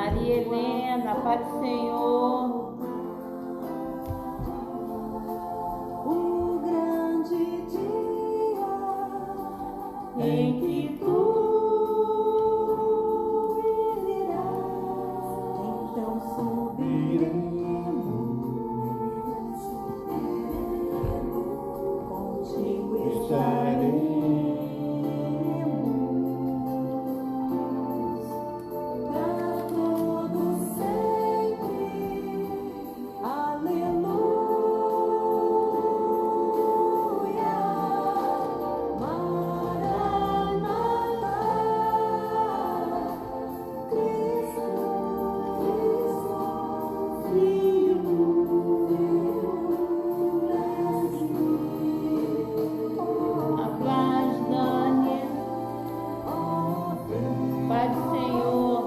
Maria Helena, Pai do Senhor. O grande dia Em que tu virás, então subiremos contigo estaremos para todo sempre. Aleluia, Maranata, Cristo, Filho do a paz, Dani, Pai do Senhor.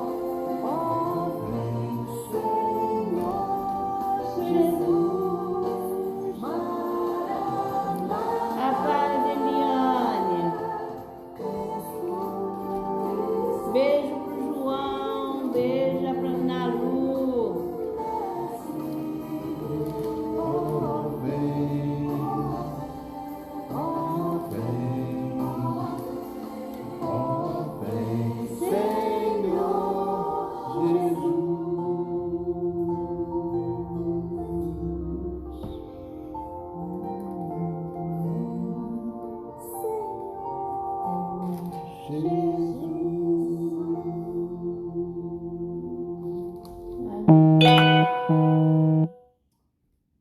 A paz, Eliane. Beijo pro João, beijo pra Ana Lu.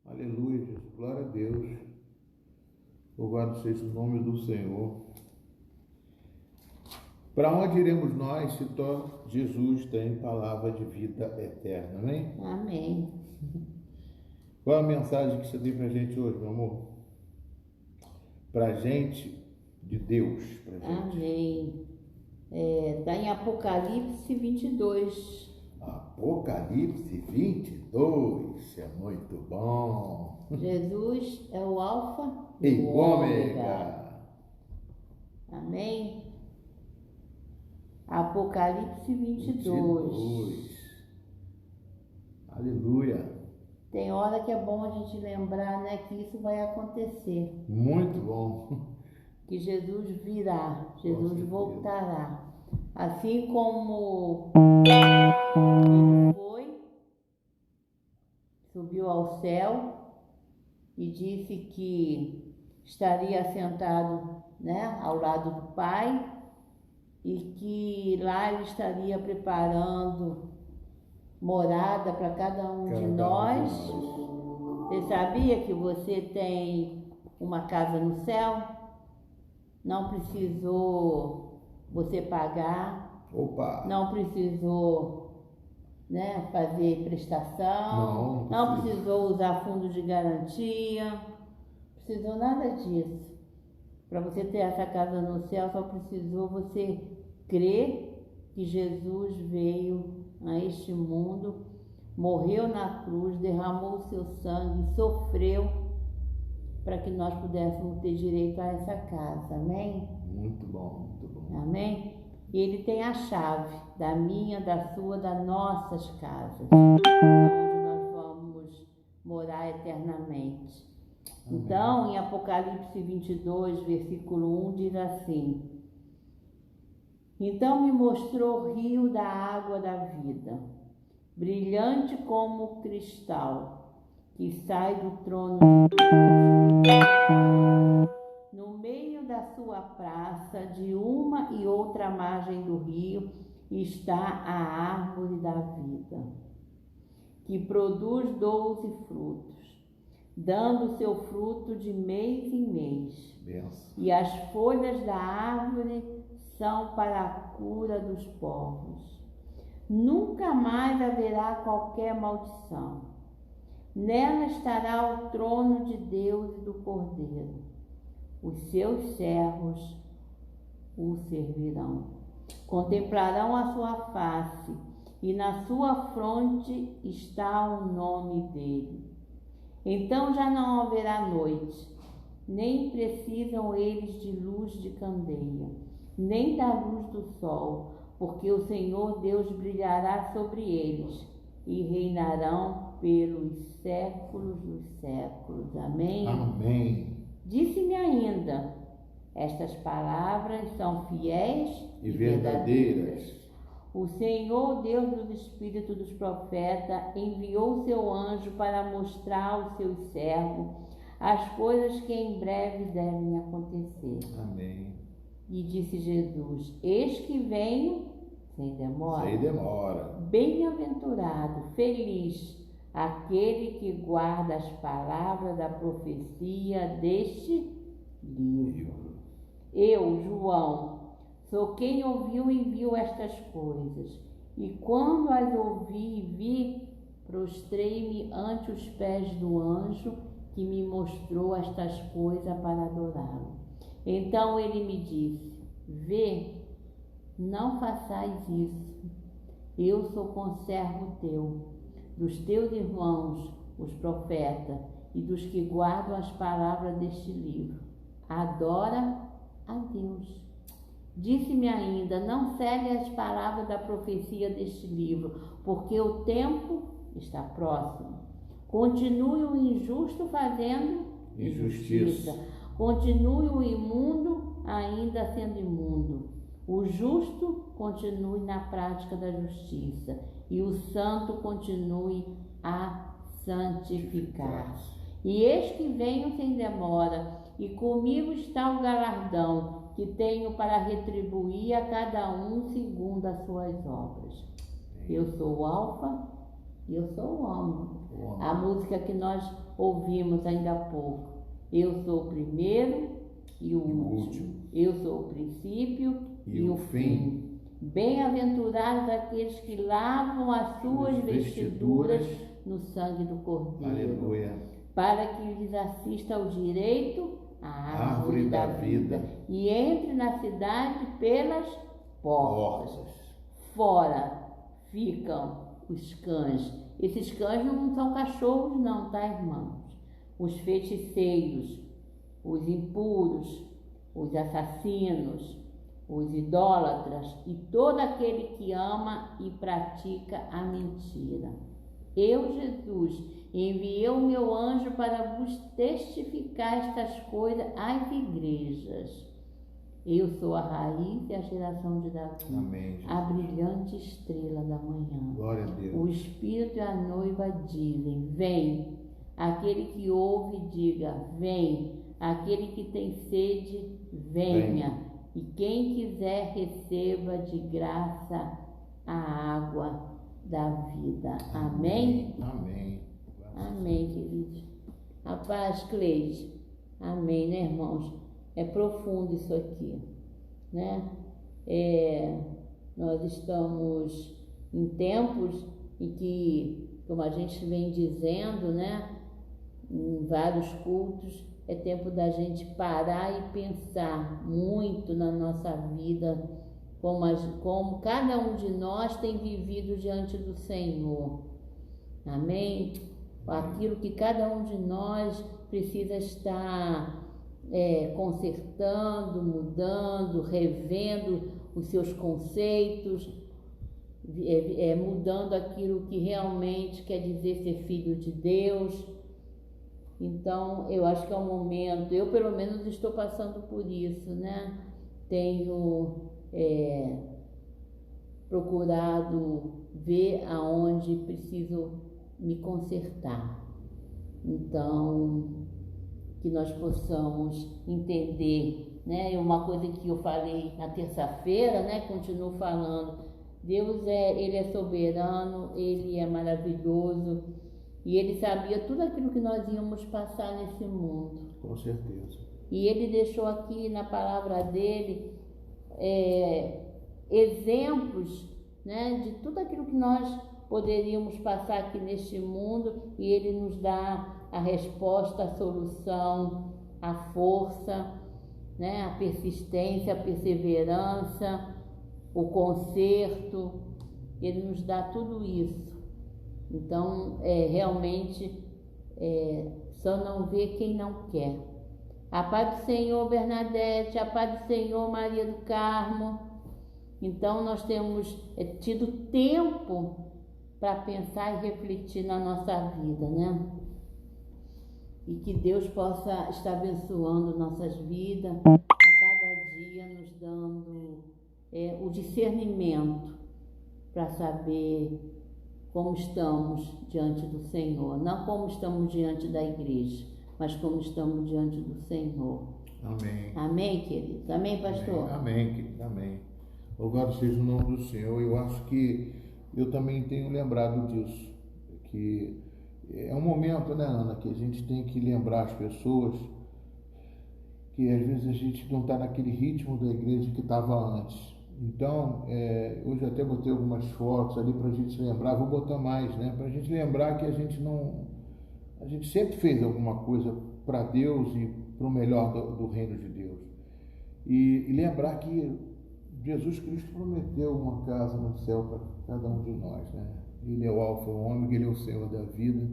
Aleluia, Jesus. Glória a Deus. Louvado seja o nome do Senhor. Para onde iremos nós se Jesus tem palavra de vida eterna, amém? Amém. Qual a mensagem que você tem pra gente hoje, meu amor? Pra gente, de Deus, pra gente. Amém. Está em Apocalipse 22. Apocalipse 22, é muito bom. Jesus é o Alfa E o o Ômega. Amém? Apocalipse 22. Aleluia. Tem hora que é bom a gente lembrar, né, que isso vai acontecer. Muito bom. Que Jesus virá, Com Jesus certeza. voltará. Assim como ele foi, subiu ao céu e disse que estaria sentado, né, ao lado do Pai e que lá ele estaria preparando morada para cada um de nós. Você sabia que você tem uma casa no céu? Não precisou você pagar, Opa. não precisou, né, fazer prestação, Não precisou usar fundo de garantia, não precisou nada disso. Para você ter essa casa no céu, só precisou você crer que Jesus veio a este mundo, morreu na cruz, derramou o seu sangue, sofreu para que nós pudéssemos ter direito a essa casa, amém? Muito bom, muito bom. Amém? E ele tem a chave da minha, da sua, das nossas casas, onde nós vamos morar eternamente. Amém. Então, em Apocalipse 22, versículo 1, diz assim: Então me mostrou o rio da água da vida, brilhante como cristal, que sai do trono de Deus. No meio da sua praça, de uma e outra margem do rio, está a árvore da vida, que produz 12 frutos, dando seu fruto de mês em mês. Benção. E as folhas da árvore são para a cura dos povos. Nunca mais haverá qualquer maldição. Nela estará o trono de Deus e do Cordeiro. Os seus servos o servirão. Contemplarão a sua face, e na sua fronte está o nome dele. Então já não haverá noite, nem precisam eles de luz de candeia, nem da luz do sol, porque o Senhor Deus brilhará sobre eles e reinarão pelos séculos dos séculos. Amém? Amém. Disse-me ainda, estas palavras são fiéis E verdadeiras. O Senhor, Deus dos espíritos dos profetas, enviou o seu anjo para mostrar aos seus servos as coisas que em breve devem acontecer. Amém. E disse Jesus, eis que venho sem demora. Sem demora. Bem-aventurado, feliz, aquele que guarda as palavras da profecia deste livro. Eu, João, sou quem ouviu e viu estas coisas. E quando as ouvi e vi, prostrei-me ante os pés do anjo que me mostrou estas coisas para adorá-lo. Então ele me disse, vê, não façais isso. Eu sou conservo teu, dos teus irmãos, os profetas, e dos que guardam as palavras deste livro. Adora a Deus. Disse-me ainda, não segue as palavras da profecia deste livro, porque o tempo está próximo. Continue o injusto fazendo injustiça. Continue o imundo ainda sendo imundo. O justo continue na prática da justiça. E o santo continue a santificar-se. E eis que venho sem demora, e comigo está o galardão que tenho para retribuir a cada um segundo as suas obras. Eu sou o Alfa e eu sou o Ômega. A música que nós ouvimos ainda há pouco. Eu sou o primeiro e o último. Eu sou o princípio e o fim. Bem-aventurados aqueles que lavam as suas vestiduras no sangue do Cordeiro. Aleluia. Para que lhes assista ao direito a árvore da vida e entre na cidade pelas portas. Fora ficam os cães. Esses cães não são cachorros não, tá, irmãos? Os feiticeiros, os impuros, os assassinos, os idólatras e todo aquele que ama e pratica a mentira. Eu, Jesus, enviei o meu anjo para vos testificar estas coisas às igrejas. Eu sou a raiz e a geração de Davi. Amém, Jesus. A brilhante estrela da manhã. Glória a Deus. O Espírito e a noiva dizem, vem. Aquele que ouve, diga, vem. Aquele que tem sede, venha. E quem quiser, receba de graça a água da vida. Amém? Amém. Amém, queridos. A paz, Cleide. Amém, né, irmãos? É profundo isso aqui, né? Nós estamos em tempos em que, como a gente vem dizendo, né, em vários cultos, é tempo da gente parar e pensar muito na nossa vida, como cada um de nós tem vivido diante do Senhor. Amém? Aquilo que cada um de nós precisa estar consertando, mudando, revendo os seus conceitos, mudando aquilo que realmente quer dizer ser filho de Deus. Então, eu acho que é um momento, eu pelo menos estou passando por isso, né? Tenho procurado ver aonde preciso me consertar. Então, que nós possamos entender, né? Uma coisa que eu falei na terça-feira, né? Continuo falando, Deus Ele é soberano, Ele é maravilhoso e Ele sabia tudo aquilo que nós íamos passar nesse mundo. Com certeza. E Ele deixou aqui na palavra dele exemplos, né? De tudo aquilo que nós poderíamos passar aqui neste mundo e Ele nos dá a resposta, a solução, a força, né? A persistência, a perseverança, o conserto. Ele nos dá tudo isso. Então, realmente, só não vê quem não quer. A paz do Senhor, Bernadette, a paz do Senhor, Maria do Carmo. Então nós temos tido tempo para pensar e refletir na nossa vida, né? E que Deus possa estar abençoando nossas vidas a cada dia, nos dando o discernimento para saber como estamos diante do Senhor. Não como estamos diante da igreja, mas como estamos diante do Senhor. Amém. Amém, queridos? Amém, pastor? Amém, querido. Amém. Louvado seja o nome do Senhor. Eu acho que eu também tenho lembrado disso, que é um momento, né, Ana, que a gente tem que lembrar as pessoas que às vezes a gente não está naquele ritmo da igreja que estava antes. Então, hoje eu até botei algumas fotos ali para a gente se lembrar, vou botar mais, né, para a gente lembrar que a gente sempre fez alguma coisa para Deus e para o melhor do reino de Deus. E lembrar que Jesus Cristo prometeu uma casa no céu para cada um de nós, né? Ele é o alfa e o ômega, ele é o Senhor da vida.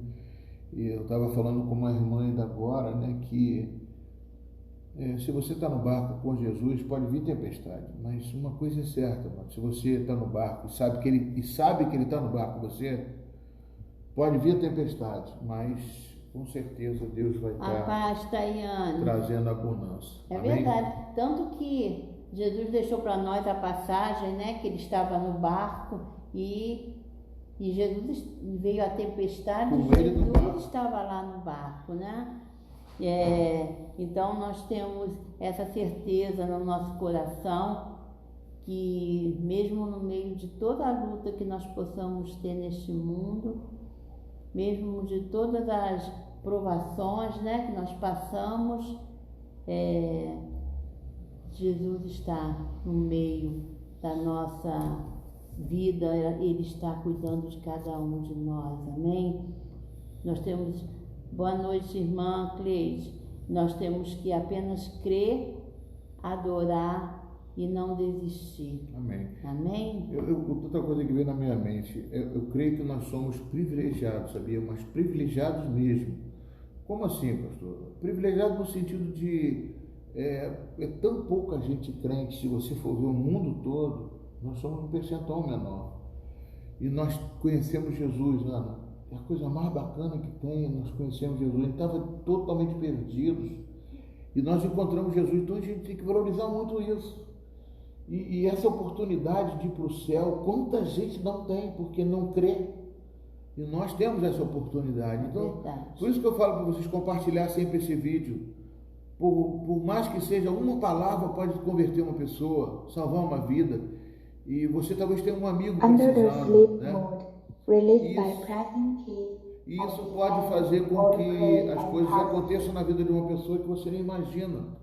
E eu estava falando com uma irmã ainda agora, né, que se você está no barco com Jesus, pode vir tempestade, mas uma coisa é certa, mano, se você está no barco e sabe que ele está no barco com você, pode vir tempestade, mas com certeza Deus vai A paz, Tayane. trazendo a bonança. É Amém? verdade. Tanto que Jesus deixou para nós a passagem, né? Que ele estava no barco e Jesus veio a tempestade Com e ele no barco. Jesus estava lá no barco, né? Então nós temos essa certeza no nosso coração que mesmo no meio de toda a luta que nós possamos ter neste mundo, mesmo de todas as provações, né, que nós passamos, Jesus está no meio da nossa vida, Ele está cuidando de cada um de nós, amém? Nós temos, boa noite, irmã Cleide, nós temos que apenas crer, adorar e não desistir. Amém. Amém? Outra coisa que veio na minha mente, eu creio que nós somos privilegiados, sabia? Mas privilegiados mesmo. Como assim, pastor? Privilegiado no sentido de tão pouca gente crente, se você for ver o mundo todo, nós somos um percentual menor. E nós conhecemos Jesus, Ana. É a coisa mais bacana que tem, nós conhecemos Jesus. A gente estava totalmente perdidos e nós encontramos Jesus. Então a gente tem que valorizar muito isso. E essa oportunidade de ir para o céu, quanta gente não tem porque não crê. E nós temos essa oportunidade. Então, por isso que eu falo para vocês compartilhar sempre esse vídeo. Por mais que seja uma palavra, pode converter uma pessoa, salvar uma vida. E você talvez tenha um amigo precisando, né? E isso pode fazer com que as coisas aconteçam na vida de uma pessoa que você nem imagina.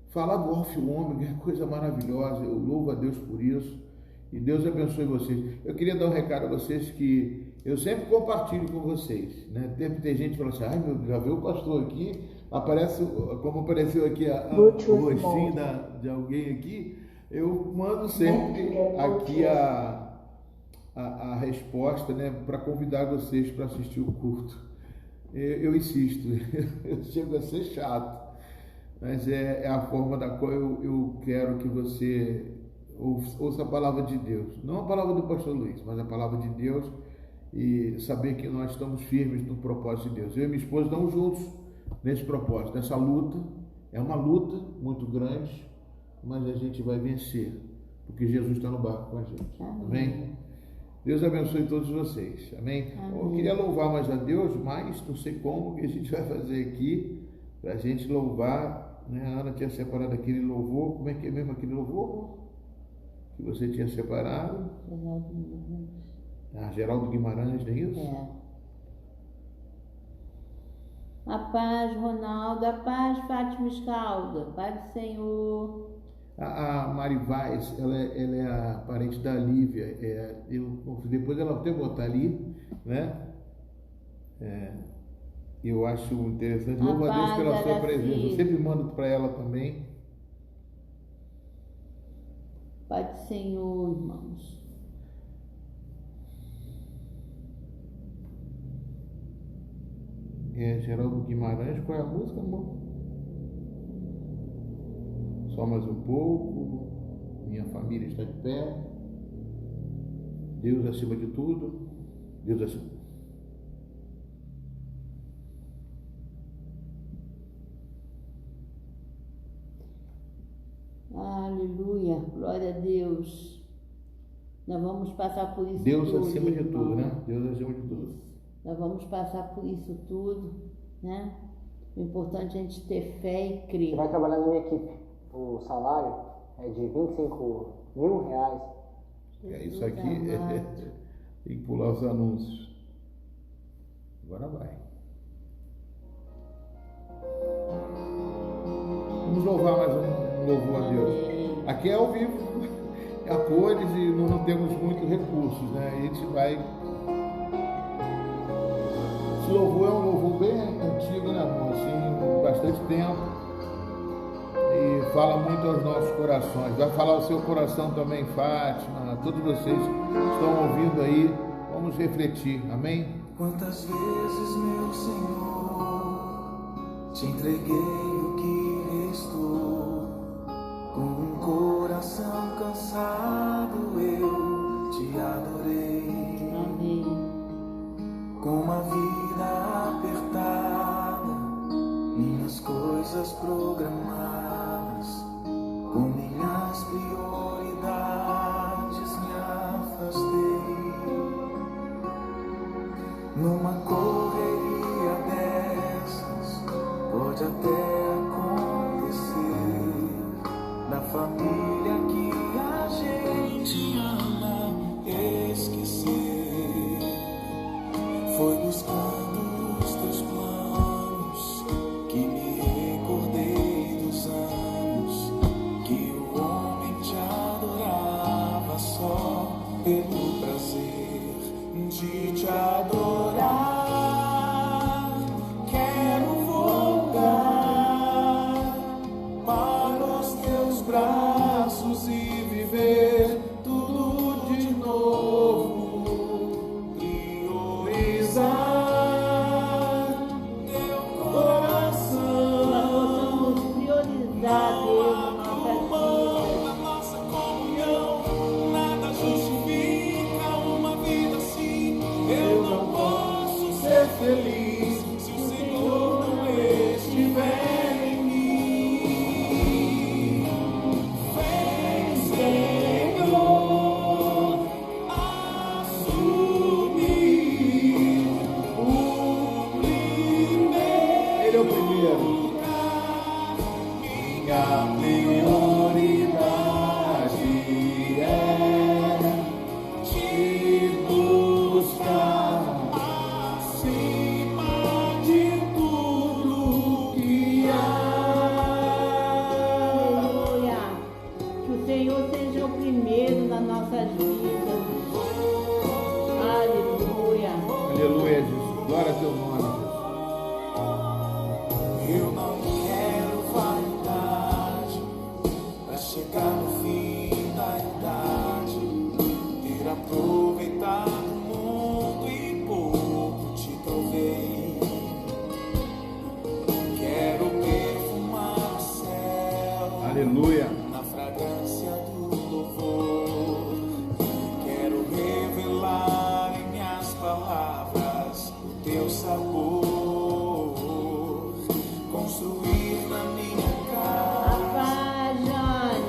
Falar do alfa e o ômega é coisa maravilhosa, eu louvo a Deus por isso. E Deus abençoe vocês. Eu queria dar um recado a vocês que eu sempre compartilho com vocês, né? Deve ter gente que fala assim, ai meu Deus, já viu o pastor aqui, aparece, como apareceu aqui o rostinho de alguém aqui, eu mando sempre aqui a resposta, né, para convidar vocês para assistir o culto. Eu insisto, eu chego a ser chato, mas é a forma da qual eu quero que você ouça a palavra de Deus. Não a palavra do pastor Luiz, mas a palavra de Deus e saber que nós estamos firmes no propósito de Deus. Eu e minha esposa estamos juntos nesse propósito, nessa luta. É uma luta muito grande, mas a gente vai vencer, porque Jesus está no barco com a gente. Amém? Deus abençoe todos vocês. Amém? Eu queria louvar mais a Deus, mas não sei como que a gente vai fazer aqui para a gente louvar, né? A Ana tinha separado aquele louvor. Como é que é mesmo aquele louvor que você tinha separado? Geraldo Guimarães, não é isso? A paz, Ronaldo, a paz, Fátima Escalda, paz do Senhor. A Mari Vaz, ela é a parente da Lívia. Depois ela até botar ali, né? Eu acho interessante. Louvo a Deus pela sua presença. Eu sempre mando para ela também. Pai do Senhor, irmãos. Geraldo Guimarães, qual é a música, amor? Só mais um pouco. minha família está de pé. Deus acima de tudo. Deus acima. Aleluia, glória a Deus. Nós vamos passar por isso Deus tudo, acima de irmão. tudo, né? Deus acima de tudo. Nós vamos passar por isso tudo, né? O importante é a gente ter fé e crer. Você vai trabalhar na minha equipe. O salário é de R$25 mil. É isso aqui. Tem que pular os anúncios. Agora vai. Vamos louvar mais um louvor a Deus. Aqui é ao vivo, a cores e não temos muitos recursos, né? A gente vai. Esse louvor é um louvor bem antigo, né, irmão? Assim, bastante tempo. E fala muito aos nossos corações. Vai falar ao seu coração também, Fátima. Todos vocês que estão ouvindo aí, vamos refletir. Amém? Quantas vezes, meu Senhor, te entreguei o que restou, com um coração cansado eu te adorei, Amém. com uma vida apertada, minhas coisas programadas, com minhas prioridades me afastei. Numa correria dessas, pode até acontecer, na família que a gente ama esquecer. Foi buscando os teus planos que me recordei dos anos que o homem te adorava só pelo prazer de te adorar. Quero voltar para os teus braços e viver tudo de novo. Priorizar teu coração. Nós possamos priorizar Deus na nossa vida. Na nossa comunhão, nada justifica uma vida assim. Eu não posso ser feliz se o Senhor não estiver em mim. Vem, Senhor, assumir o primeiro. Ele é o primeiro. Minha prioridade é te buscar acima de tudo que há. Aleluia. Que o Senhor seja o primeiro nas nossas vidas. Aleluia. Aleluia, Jesus. Glória a teu nome, Jesus. Eu não quero vaidade pra chegar no fim da idade, ter aproveitado o mundo e pouco te provei. Quero perfumar o céu Aleluia. na fragrância do louvor. Quero revelar em minhas palavras o teu sabor, construir na minha casa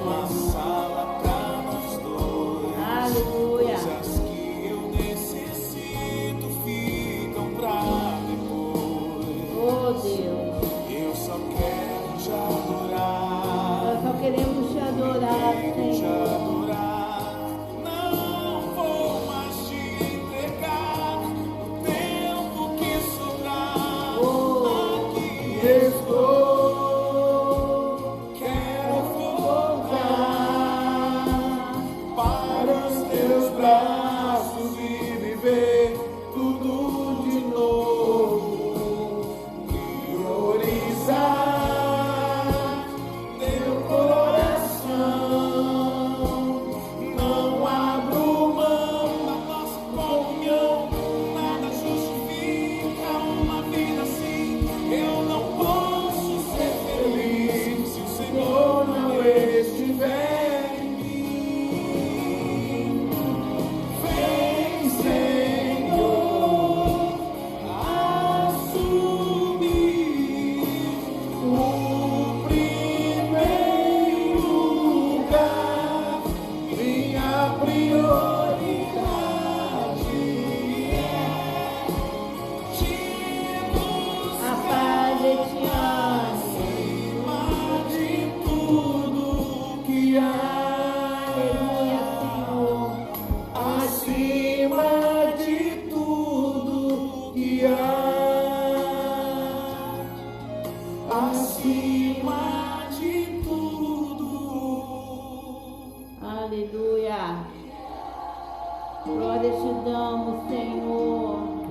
uma sala pra nós dois. Aleluia. Coisas que eu necessito ficam pra depois. Oh Deus, Eu só quero te adorar. nós só queremos te adorar, Te Senhor. adorar. Não vou mais te entregar o tempo que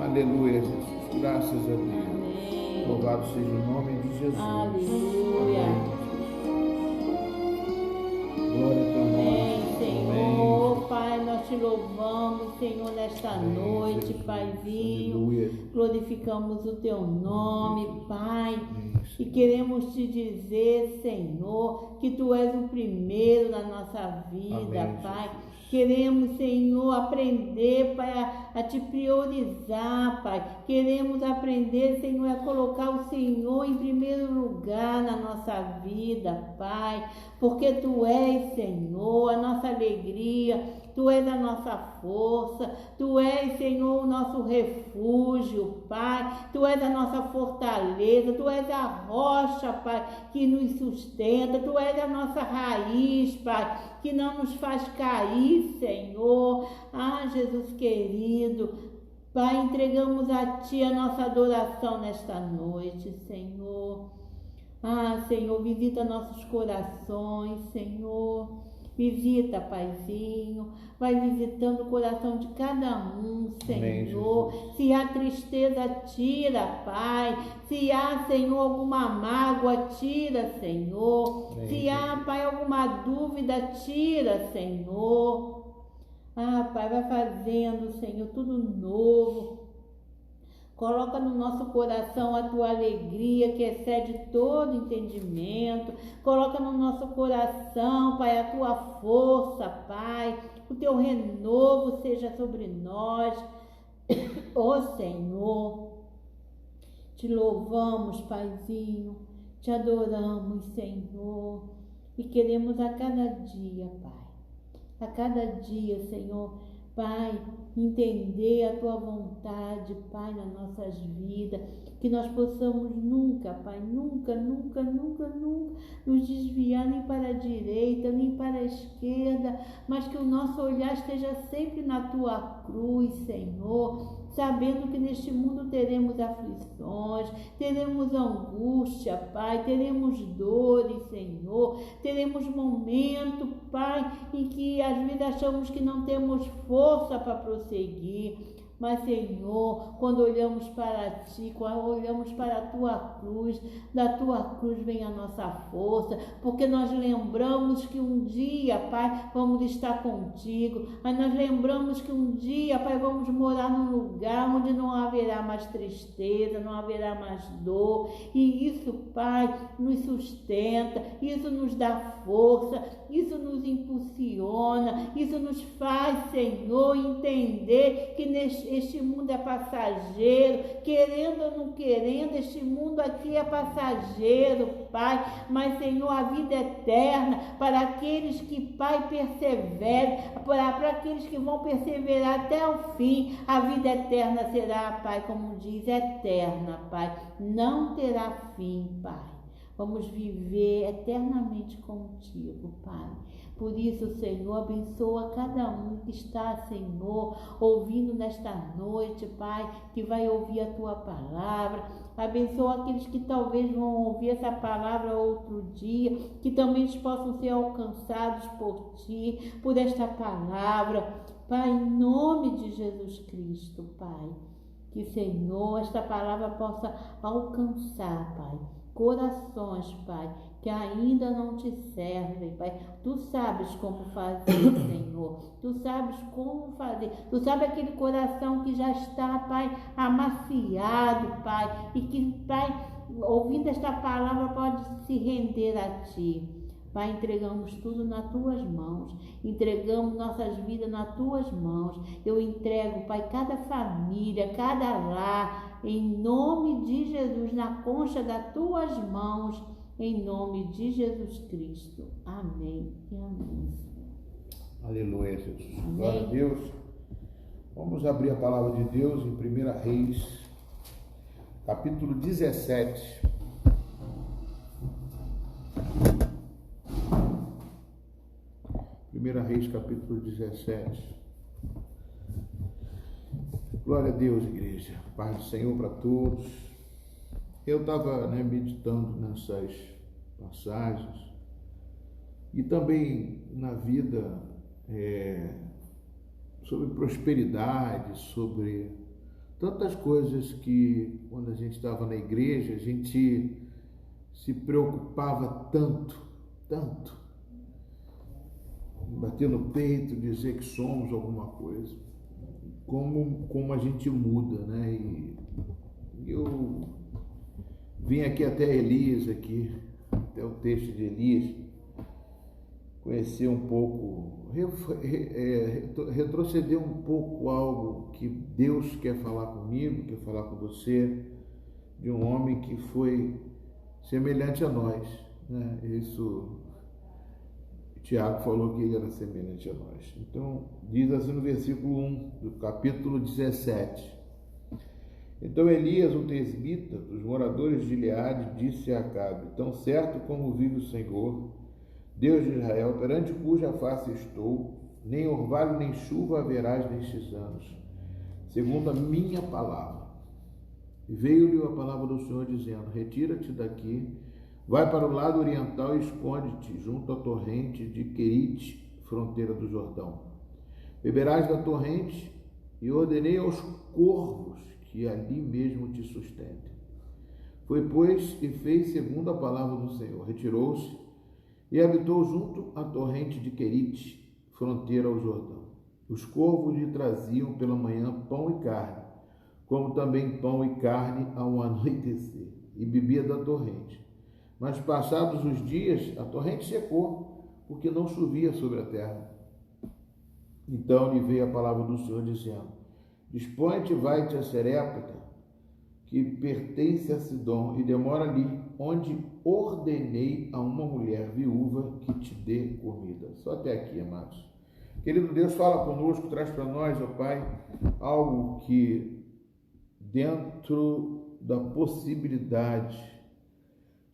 Aleluia, Jesus. Graças a Deus. Amém. Louvado seja o nome de Jesus. Aleluia. Glória ao teu Amém, nome. Senhor. Pai, nós te louvamos, Senhor, nesta Amém, noite, Jesus. Paizinho. Aleluia. Glorificamos o teu nome, Pai. Amém, E queremos te dizer, Senhor, que tu és o primeiro na nossa vida, Amém, Pai. Jesus. Queremos, Senhor, aprender, Pai, a te priorizar, Pai. Queremos aprender, Senhor, a colocar o Senhor em primeiro lugar na nossa vida, Pai. Porque tu és, Senhor, a nossa alegria. Tu és a nossa força, Tu és, Senhor, o nosso refúgio, Pai. Tu és a nossa fortaleza, Tu és a rocha, Pai, que nos sustenta. Tu és a nossa raiz, Pai, que não nos faz cair, Senhor. Ah, Jesus querido, Pai, entregamos a Ti a nossa adoração nesta noite, Senhor. Ah, Senhor, visita nossos corações, Senhor. Visita, Paizinho, vai visitando o coração de cada um, Senhor. Amém, se há tristeza, tira, Pai. Se há, Senhor, alguma mágoa, tira, Senhor. Amém, se há, Pai, alguma dúvida, tira, Senhor. Ah, Pai, vai fazendo, Senhor, tudo novo. Coloca no nosso coração a tua alegria que excede todo entendimento. Coloca no nosso coração, Pai, a tua força, Pai. O teu renovo seja sobre nós. Ó Senhor, te louvamos, Paizinho. Te adoramos, Senhor. E queremos a cada dia, Pai. A cada dia, Senhor, Pai, entender a Tua vontade, Pai, nas nossas vidas, que nós possamos nunca, Pai, nunca nos desviar nem para a direita, nem para a esquerda, mas que o nosso olhar esteja sempre na Tua cruz, Senhor, sabendo que neste mundo teremos aflições, teremos angústia, Pai, teremos dores, Senhor, teremos momentos, Pai, em que às vezes achamos que não temos força para prosseguir. Mas, Senhor, quando olhamos para Ti, quando olhamos para a Tua cruz, da Tua cruz vem a nossa força, porque nós lembramos que um dia, Pai, vamos estar contigo, mas nós lembramos que um dia, Pai, vamos morar num lugar onde não haverá mais tristeza, não haverá mais dor, e isso, Pai, nos sustenta, isso nos dá força, isso nos impulsiona, isso nos faz, Senhor, entender que este mundo é passageiro, querendo ou não querendo, este mundo aqui é passageiro, Pai, mas, Senhor, a vida é eterna para aqueles que, Pai, perseverem, para aqueles que vão perseverar até o fim, a vida eterna será, Pai, como diz, eterna, Pai, não terá fim, Pai. Vamos viver eternamente contigo, Pai. Por isso, Senhor, abençoa cada um que está, Senhor, ouvindo nesta noite, Pai, que vai ouvir a Tua palavra. Abençoa aqueles que talvez vão ouvir essa palavra outro dia, que também eles possam ser alcançados por Ti, por esta palavra. Pai, em nome de Jesus Cristo, Pai, que, Senhor, esta palavra possa alcançar, Pai, corações, Pai, que ainda não te servem, Pai. Tu sabes como fazer, Senhor. Tu sabes como fazer. Tu sabes aquele coração que já está, Pai, amaciado, Pai, e que, Pai, ouvindo esta palavra pode se render a Ti. Pai, entregamos tudo nas Tuas mãos, entregamos nossas vidas nas Tuas mãos. Eu entrego, Pai, cada família, cada lar, em nome de Jesus, na concha das Tuas mãos, em nome de Jesus Cristo. Amém e amém. Aleluia, Jesus. Amém. Glória a Deus. Vamos abrir a palavra de Deus em 1 Reis, capítulo 17. 1 Reis, capítulo 17. Glória a Deus, igreja. Paz do Senhor para todos. Eu estava meditando nessas passagens e também na vida sobre prosperidade, sobre tantas coisas que, quando a gente estava na igreja, a gente se preocupava tanto, bater no peito, dizer que somos alguma coisa, como a gente muda, né? E eu vim aqui até Elias, até o texto de Elias, conhecer um pouco, retroceder um pouco algo que Deus quer falar comigo, quer falar com você, de um homem que foi semelhante a nós, né? Isso, Tiago falou que ele era semelhante a nós. Então, diz assim no versículo 1 do capítulo 17. Então Elias, o tesbita, dos moradores de Gileade, disse a Acabe: tão certo como vive o Senhor, Deus de Israel, perante cuja face estou, nem orvalho nem chuva haverás nestes anos, segundo a minha palavra. E veio-lhe a palavra do Senhor, dizendo: retira-te daqui, vai para o lado oriental e esconde-te junto à torrente de Querite, fronteira do Jordão. Beberás da torrente, e ordenei aos corvos que ali mesmo te sustentem. Foi, pois, e fez segundo a palavra do Senhor. Retirou-se e habitou junto à torrente de Querite, fronteira ao Jordão. Os corvos lhe traziam pela manhã pão e carne, como também pão e carne ao anoitecer, e bebia da torrente. Mas passados os dias, a torrente secou, porque não chovia sobre a terra. Então lhe veio a palavra do Senhor, dizendo: dispõe-te, vai-te a Serepta, que pertence a Sidom, e demora ali, onde ordenei a uma mulher viúva que te dê comida. Só até aqui, amados. Querido Deus, fala conosco, traz para nós, ó Pai, algo que, dentro da possibilidade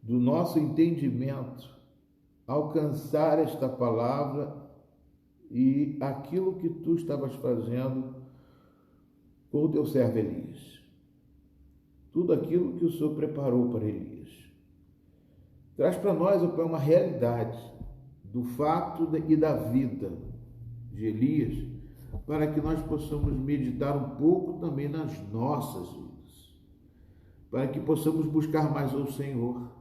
do nosso entendimento, alcançar esta palavra e aquilo que tu estavas fazendo com o teu servo Elias. Tudo aquilo que o Senhor preparou para Elias. Traz para nós, ó Pai, uma realidade do fato e da vida de Elias, para que nós possamos meditar um pouco também nas nossas vidas, para que possamos buscar mais ao Senhor,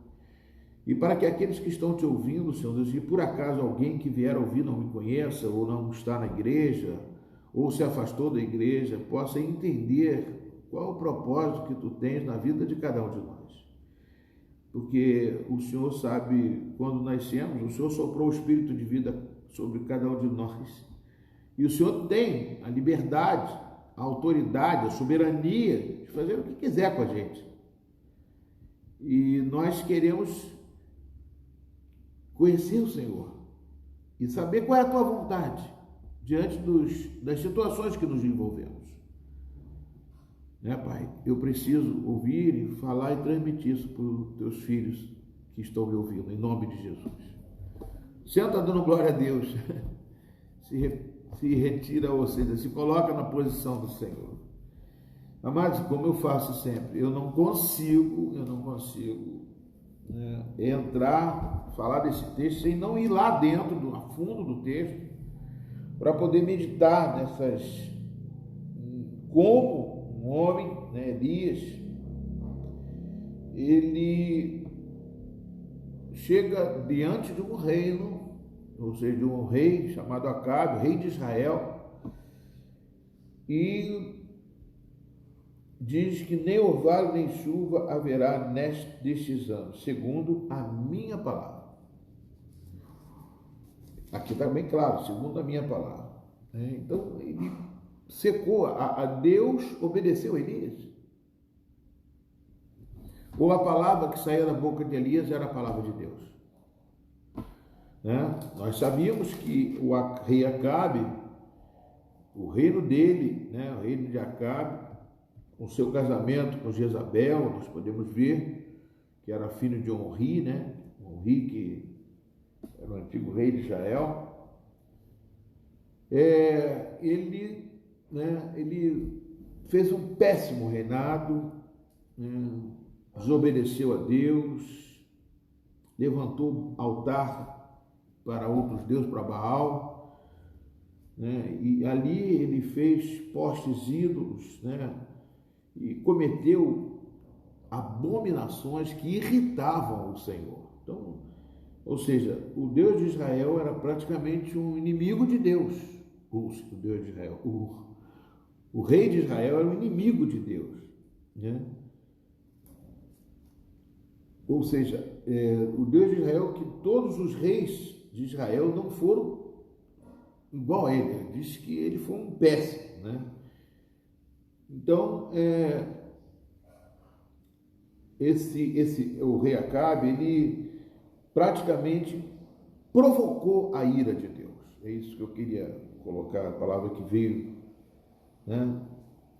e para que aqueles que estão te ouvindo, Senhor Deus, e por acaso alguém que vier ouvir não me conheça, ou não está na igreja, ou se afastou da igreja, possa entender qual é o propósito que tu tens na vida de cada um de nós. Porque o Senhor sabe, quando nascemos, o Senhor soprou o Espírito de vida sobre cada um de nós. E o Senhor tem a liberdade, a autoridade, a soberania de fazer o que quiser com a gente. E nós queremos conhecer o Senhor e saber qual é a tua vontade diante das situações que nos envolvemos. Né, Pai? Eu preciso ouvir e falar e transmitir isso para os teus filhos que estão me ouvindo, em nome de Jesus. Senta dando glória a Deus. Se retira, ou seja, se coloca na posição do Senhor. Amados, como eu faço sempre, eu não consigo falar desse texto sem não ir lá dentro, a fundo do texto, para poder meditar nessas, como um homem, né, Elias, ele chega diante de um reino, ou seja, de um rei chamado Acabe, rei de Israel, e diz que nem orvalho nem chuva haverá nestes anos, segundo a minha palavra. Aqui está bem claro, segundo a minha palavra. Então, ele secou, a Deus obedeceu a Elias. Ou a palavra que saía da boca de Elias era a palavra de Deus. Nós sabíamos que o rei Acabe, o reino dele, o reino de Acabe, com seu casamento com Jezabel, nós podemos ver que era filho de Onri, Onri que era o antigo rei de Israel. Ele fez um péssimo reinado, desobedeceu a Deus, levantou altar para outros deuses, para Baal, e ali ele fez postes ídolos, e cometeu abominações que irritavam o Senhor. Então, ou seja, o Deus de Israel era praticamente um inimigo de Deus. O Deus de Israel, o rei de Israel era um inimigo de Deus, né? Ou seja, o Deus de Israel, que todos os reis de Israel não foram igual a ele. Ele diz que ele foi um péssimo, né? Então, o rei Acabe, ele praticamente provocou a ira de Deus. É isso que eu queria colocar, a palavra que veio, né?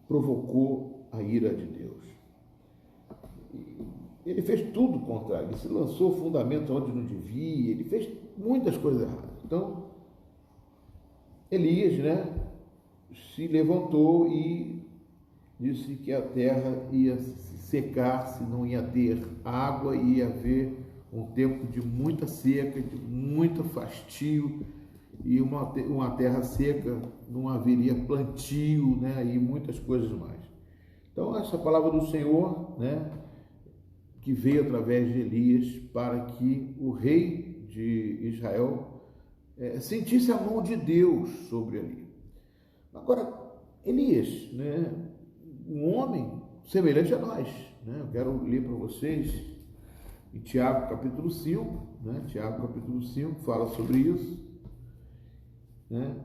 Provocou a ira de Deus. Ele fez tudo contrário, ele se lançou fundamento onde não devia, ele fez muitas coisas erradas. Então, Elias, né, se levantou e disse que a terra ia se secar, se não ia ter água, ia haver um tempo de muita seca, de muito fastio, e uma terra seca não haveria plantio, né, e muitas coisas mais. Então, essa palavra do Senhor, né, que veio através de Elias para que o rei de Israel sentisse a mão de Deus sobre ele. Agora, Elias, né, um homem semelhante a nós, né? Eu quero ler para vocês em Tiago capítulo 5, né? Tiago capítulo 5 fala sobre isso, né?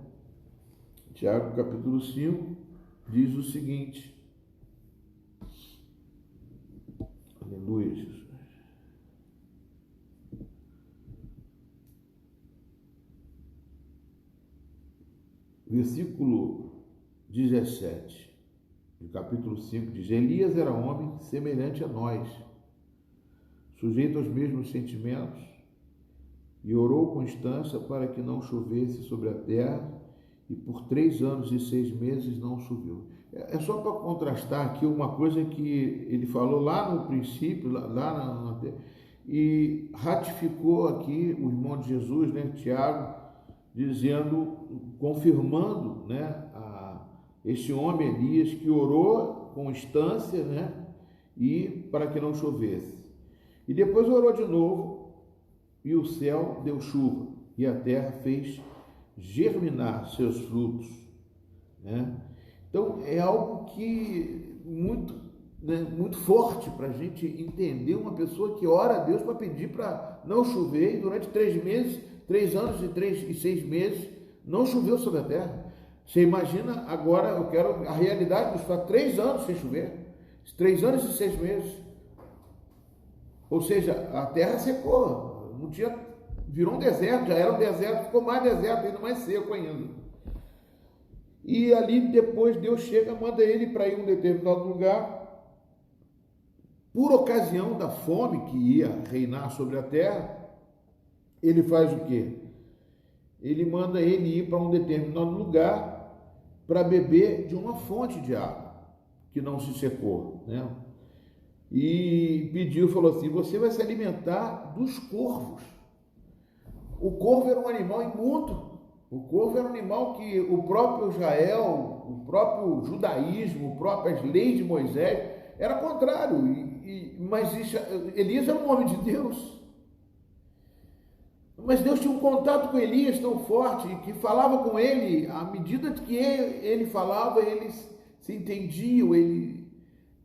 Tiago capítulo 5 diz o seguinte: aleluia, Jesus. Versículo 17 do capítulo 5 diz: Elias era homem semelhante a nós, sujeito aos mesmos sentimentos, e orou com instância para que não chovesse sobre a terra, e por 3 anos e 6 meses não choveu. É só para contrastar aqui uma coisa que ele falou lá no princípio, e ratificou aqui o irmão de Jesus, né, Tiago, dizendo, confirmando, né, este homem Elias, que orou com instância, né, e para que não chovesse. E depois orou de novo, e o céu deu chuva, e a terra fez germinar seus frutos, né? Então, é algo que muito forte para a gente entender uma pessoa que ora a Deus para pedir para não chover, e durante 3 anos e 6 meses, não choveu sobre a terra. Você imagina agora, eu quero a realidade dos fatos, 3 anos sem chover, 3 anos e 6 meses. Ou seja, a terra secou, não tinha, virou um deserto, já era um deserto, ficou mais deserto, ainda mais seco ainda. E ali depois Deus chega, manda ele para ir a um determinado lugar, por ocasião da fome que ia reinar sobre a terra. Ele faz o quê? Ele manda ele ir para um determinado lugar para beber de uma fonte de água que não se secou, né? E pediu, falou assim: você vai se alimentar dos corvos. O corvo era um animal imundo. O corvo era um animal que o próprio Israel, o próprio judaísmo, as próprias leis de Moisés, era contrário. Mas Elias era um homem de Deus. Mas Deus tinha um contato com Elias tão forte, que falava com ele, à medida que ele falava, eles se entendiam,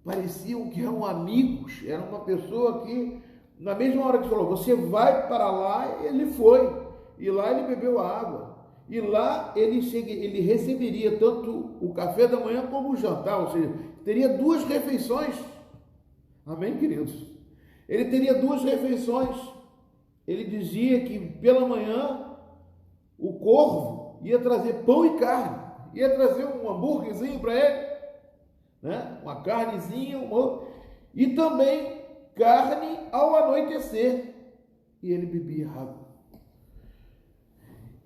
pareciam que eram amigos. Era uma pessoa que, na mesma hora que falou, você vai para lá, ele foi. E lá ele bebeu a água. E lá ele receberia tanto o café da manhã como o jantar, ou seja, teria 2 refeições. Amém, queridos? Ele teria 2 refeições. Ele dizia que pela manhã o corvo ia trazer pão e carne, ia trazer um hambúrguerzinho para ele, né? Uma carnezinha, e também carne ao anoitecer. E ele bebia água.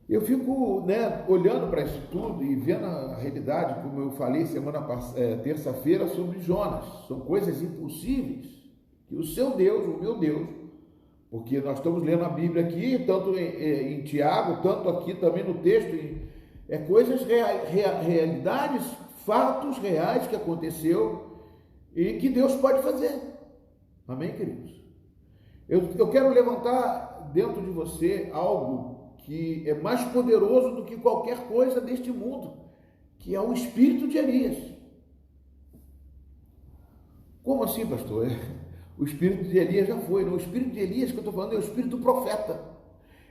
Eu fico, né, olhando para isso tudo e vendo a realidade, como eu falei terça-feira sobre Jonas. São coisas impossíveis que o seu Deus, o meu Deus, porque nós estamos lendo a Bíblia aqui, tanto em Tiago, tanto aqui também no texto, coisas realidades, fatos reais que aconteceu, e que Deus pode fazer. Amém, queridos? Eu quero levantar dentro de você algo que é mais poderoso do que qualquer coisa deste mundo, que é o espírito de Elias. Como assim, pastor? O espírito de Elias já foi. Não, o espírito de Elias que eu estou falando é o espírito do profeta.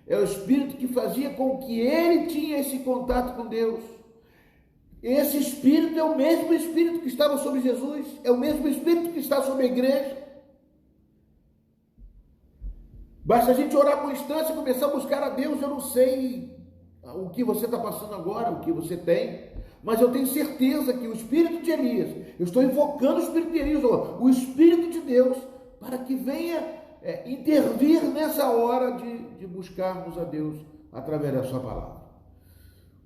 É o espírito que fazia com que ele tinha esse contato com Deus. Esse espírito é o mesmo espírito que estava sobre Jesus, é o mesmo espírito que está sobre a igreja. Basta a gente orar com instância e começar a buscar a Deus. Eu não sei o que você está passando agora, o que você tem, mas eu tenho certeza que o espírito de Elias, eu estou invocando o espírito de Elias, o espírito de Deus, para que venha intervir nessa hora de buscarmos a Deus através da sua palavra.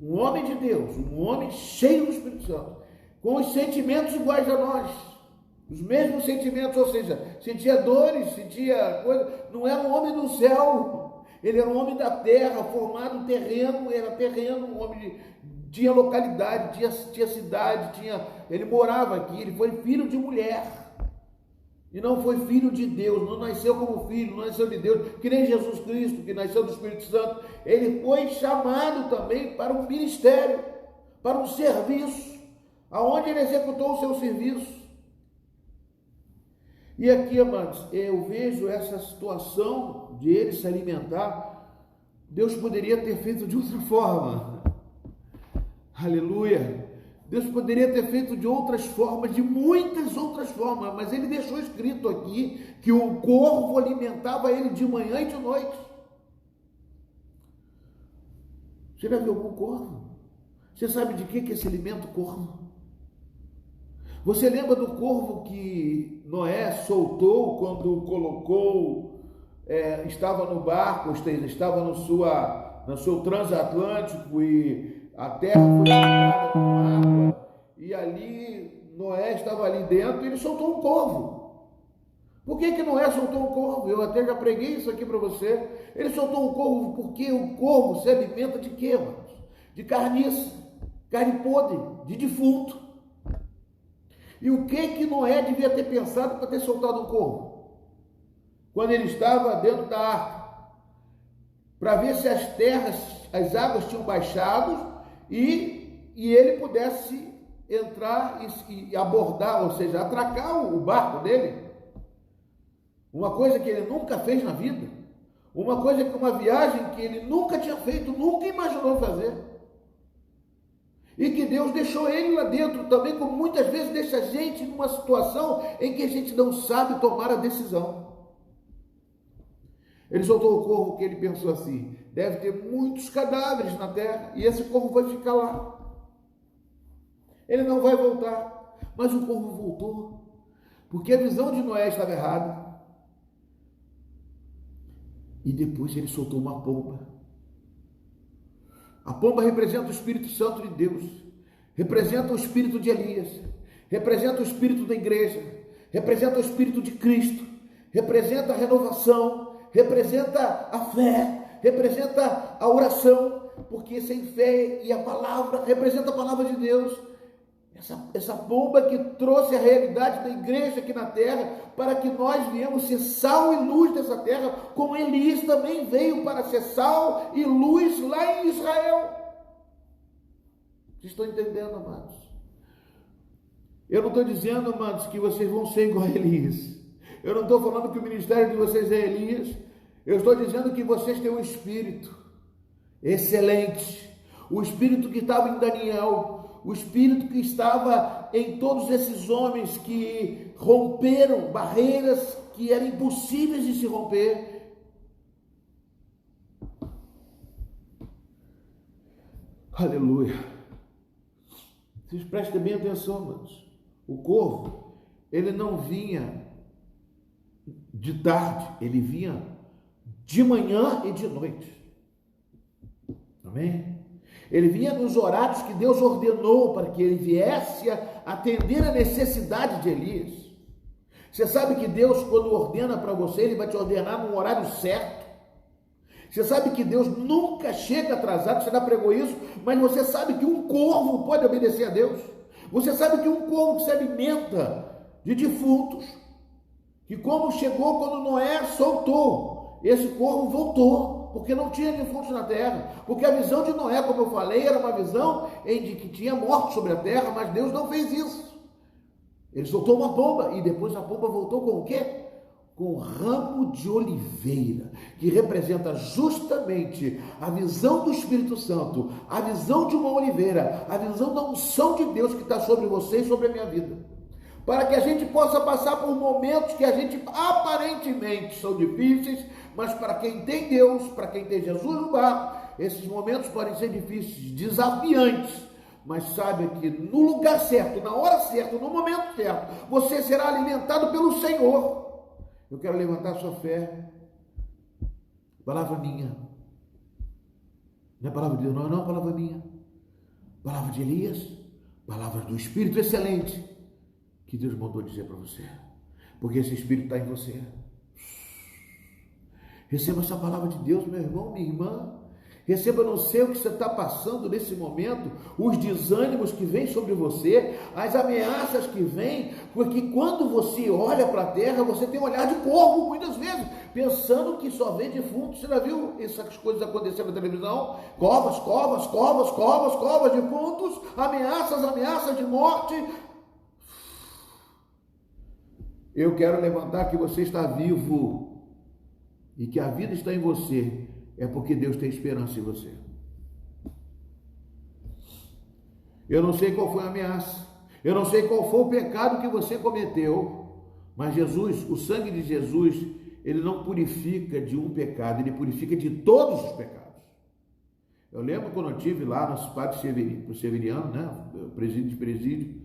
Um homem de Deus, um homem cheio do Espírito Santo, com os sentimentos iguais a nós, os mesmos sentimentos, ou seja, sentia dores, sentia coisa, não era um homem do céu, ele era um homem da terra, formado terreno, era terreno, um homem tinha localidade, tinha cidade, ele morava aqui, ele foi filho de mulher, e não foi filho de Deus, não nasceu como filho, não nasceu de Deus, que nem Jesus Cristo, que nasceu do Espírito Santo. Ele foi chamado também para um ministério, para um serviço, aonde ele executou o seu serviço. E aqui, amados, eu vejo essa situação de ele se alimentar. Deus poderia ter feito de outra forma. Aleluia! Deus poderia ter feito de outras formas, de muitas outras formas, mas ele deixou escrito aqui que o corvo alimentava ele de manhã e de noite. Você já viu algum corvo? Você sabe de que se alimenta o corvo? Você lembra do corvo que Noé soltou quando colocou, estava no barco, estava no seu transatlântico e a terra foi inundada com água, e ali Noé estava ali dentro e ele soltou um corvo. Por que Noé soltou um corvo? Eu até já preguei isso aqui para você. Ele soltou um corvo porque o corvo se alimenta de quê, irmãos? De carniça, carne podre, de defunto. E o que Noé devia ter pensado para ter soltado um corvo? Quando ele estava dentro da arca, para ver se as águas tinham baixado, e ele pudesse entrar e abordar, ou seja, atracar o barco dele. Uma coisa que ele nunca fez na vida, uma viagem que ele nunca tinha feito, nunca imaginou fazer. E que Deus deixou ele lá dentro também, como muitas vezes deixa a gente numa situação em que a gente não sabe tomar a decisão. Ele soltou o corvo que ele pensou assim, deve ter muitos cadáveres na terra, e esse corvo vai ficar lá. Ele não vai voltar, mas o corvo voltou, porque a visão de Noé estava errada. E depois ele soltou uma pomba. A pomba representa o Espírito Santo de Deus, representa o Espírito de Elias, representa o Espírito da igreja, representa o Espírito de Cristo, representa a renovação, representa a fé, representa a oração, porque sem fé e a palavra, representa a palavra de Deus. Essa pomba que trouxe a realidade da igreja aqui na terra, para que nós viemos ser sal e luz dessa terra, como Elias também veio para ser sal e luz lá em Israel. Vocês estão entendendo, amados? Eu não estou dizendo, amados, que vocês vão ser igual a Elias. Eu não estou falando que o ministério de vocês é Elias. Eu estou dizendo que vocês têm um espírito excelente. O espírito que estava em Daniel. O espírito que estava em todos esses homens que romperam barreiras que eram impossíveis de se romper. Aleluia. Vocês prestem bem atenção, irmãos. O corvo, ele não vinha de tarde, ele vinha de manhã e de noite. Amém? Ele vinha nos horários que Deus ordenou para que ele viesse a atender a necessidade de Elias. Você sabe que Deus, quando ordena para você, Ele vai te ordenar num horário certo. Você sabe que Deus nunca chega atrasado, você já pregou isso, mas você sabe que um corvo pode obedecer a Deus. Você sabe que um corvo que se alimenta de defuntos, que como chegou quando Noé soltou, esse corvo voltou, porque não tinha defuntos na terra, porque a visão de Noé, como eu falei, era uma visão em que tinha morte sobre a terra, mas Deus não fez isso. Ele soltou uma pomba, e depois a pomba voltou com o quê? Com um ramo de oliveira, que representa justamente a visão do Espírito Santo, a visão de uma oliveira, a visão da unção de Deus que está sobre você e sobre a minha vida, para que a gente possa passar por momentos que a gente aparentemente são difíceis, mas para quem tem Deus, para quem tem Jesus no barco, esses momentos podem ser difíceis, desafiantes, mas saiba que no lugar certo, na hora certa, no momento certo, você será alimentado pelo Senhor. Eu quero levantar a sua fé. Palavra minha. Não é palavra de Deus, não é palavra minha. Palavra de Elias, palavra do Espírito excelente que Deus mandou dizer para você. Porque esse Espírito está em você. Receba essa palavra de Deus, meu irmão, minha irmã. Receba, não sei o que você está passando nesse momento, os desânimos que vêm sobre você, as ameaças que vêm, porque quando você olha para a terra, você tem um olhar de corvo, muitas vezes, pensando que só vê defuntos. Você já viu essas coisas acontecendo na televisão? Covas, defuntos, ameaças de morte. Eu quero levantar que você está vivo e que a vida está em você. É porque Deus tem esperança em você. Eu não sei qual foi a ameaça, eu não sei qual foi o pecado que você cometeu, mas Jesus, o sangue de Jesus, ele não purifica de um pecado, ele purifica de todos os pecados. Eu lembro quando eu estive lá no Padre Severiano, né, presídio,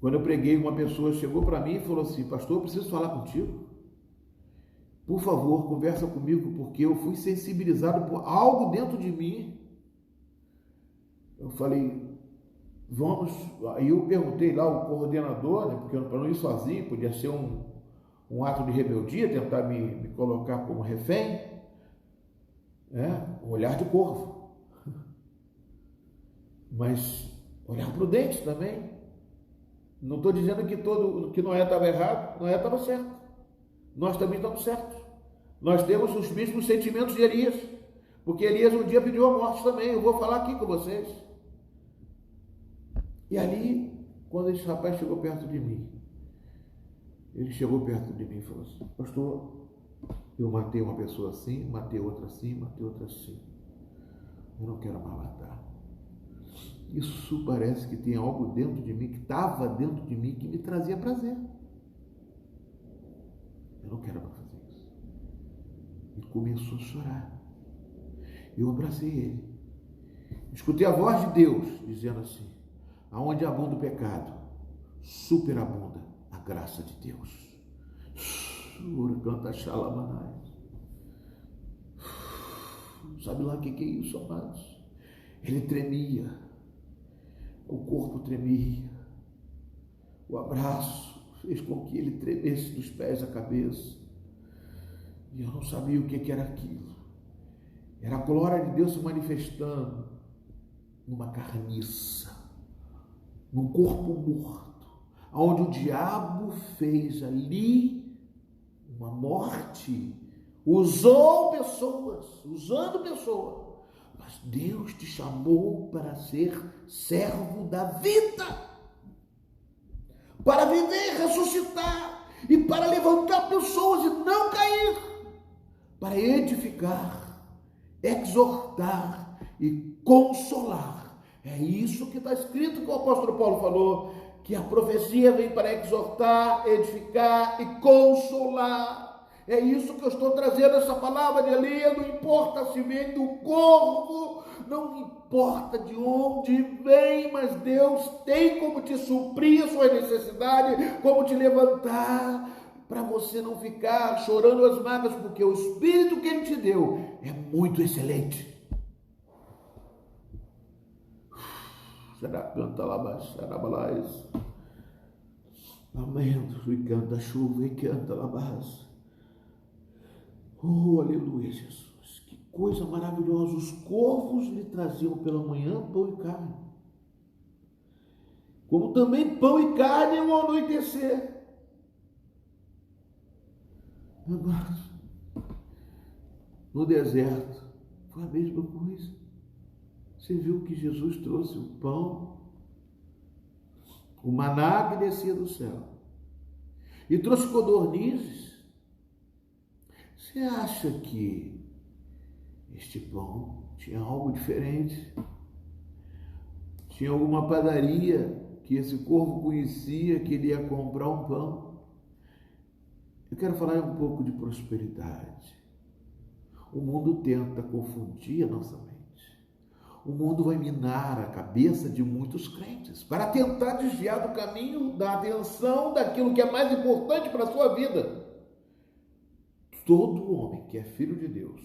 quando eu preguei, uma pessoa chegou para mim e falou assim: pastor, eu preciso falar contigo. Por favor, conversa comigo, porque eu fui sensibilizado por algo dentro de mim. Eu falei, vamos. Aí eu perguntei lá ao coordenador, né, porque para não ir sozinho, podia ser um ato de rebeldia, tentar me colocar como refém, um olhar de corvo. Mas olhar prudente também. Não estou dizendo que Noé estava errado, Noé estava certo. Nós também estamos certos. Nós temos os mesmos sentimentos de Elias, porque Elias um dia pediu a morte também. Eu vou falar aqui com vocês. E ali, quando esse rapaz chegou perto de mim, ele chegou perto de mim e falou assim: pastor, eu matei uma pessoa assim, matei outra assim, matei outra assim. Eu não quero mais matar. Isso parece que tem algo dentro de mim, que estava dentro de mim, que me trazia prazer. Eu não quero mais fazer isso. E começou a chorar. Eu abracei ele. Escutei a voz de Deus dizendo assim: aonde abunda o pecado, superabunda a graça de Deus. Canta xalamanai. Sabe lá o que é isso, amados? Ele tremia. O corpo tremia. O abraço fez com que ele tremesse dos pés à cabeça. E eu não sabia o que era aquilo. Era a glória de Deus se manifestando numa carniça, num corpo morto, onde o diabo fez ali uma morte, usando pessoas. Mas Deus te chamou para ser servo da vida, para viver, ressuscitar e para levantar pessoas e não cair, para edificar, exortar e consolar. É isso que está escrito, que o apóstolo Paulo falou, que a profecia vem para exortar, edificar e consolar. É isso que eu estou trazendo, essa palavra de Elias. Não importa se vem do corvo, não importa de onde vem, mas Deus tem como te suprir a sua necessidade, como te levantar, para você não ficar chorando as mágoas, porque o Espírito que Ele te deu é muito excelente. Será canta lá, xarabalás. Amém. E canta a chuva e canta lá, oh, aleluia, Jesus. Que coisa maravilhosa. Os corvos lhe traziam pela manhã pão e carne. como também pão e carne ao anoitecer. Amados, no deserto foi a mesma coisa. Você viu que Jesus trouxe o pão, o maná que descia do céu, e trouxe codornizes. Você acha que este pão tinha algo diferente? Tinha alguma padaria que esse corvo conhecia, que ele ia comprar um pão? Eu quero falar um pouco de prosperidade. O mundo tenta confundir a nossa mente. O mundo vai minar a cabeça de muitos crentes para tentar desviar do caminho, da atenção, daquilo que é mais importante para a sua vida. Todo homem que é filho de Deus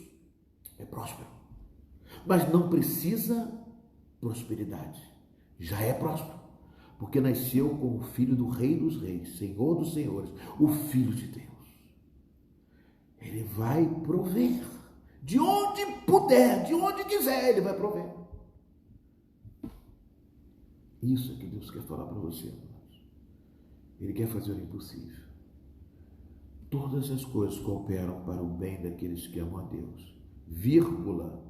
é próspero, mas não precisa prosperidade. Já é próspero, porque nasceu como filho do Rei dos Reis, Senhor dos Senhores, o Filho de Deus. Ele vai prover. De onde puder, de onde quiser, Ele vai prover. Isso é que Deus quer falar para você, irmãos. Ele quer fazer o impossível. Todas as coisas cooperam para o bem daqueles que amam a Deus, vírgula,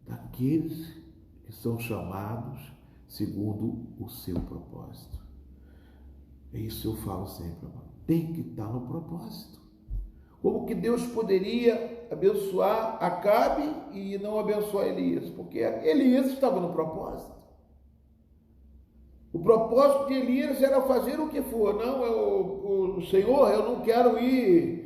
daqueles que são chamados segundo o seu propósito. É isso que eu falo sempre, irmão. Tem que estar no propósito. Como que Deus poderia abençoar Acabe e não abençoar Elias? Porque Elias estava no propósito. O propósito de Elias era fazer o que for. Não, Senhor, eu não quero ir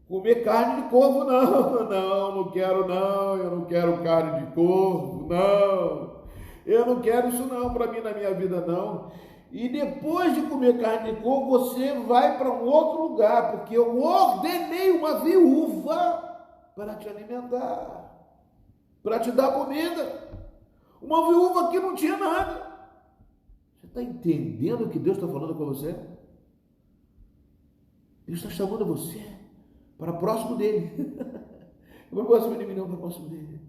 comer carne de corvo, não quero não, eu não quero carne de corvo, não. Eu não quero isso não para mim na minha vida, não. E depois de comer carne de corvo, você vai para um outro lugar, porque eu ordenei uma viúva para te alimentar, para te dar comida. Uma viúva que não tinha nada. Você está entendendo o que Deus está falando com você? Deus está chamando você para próximo dele. Não é próximo de mim, não, para próximo dele.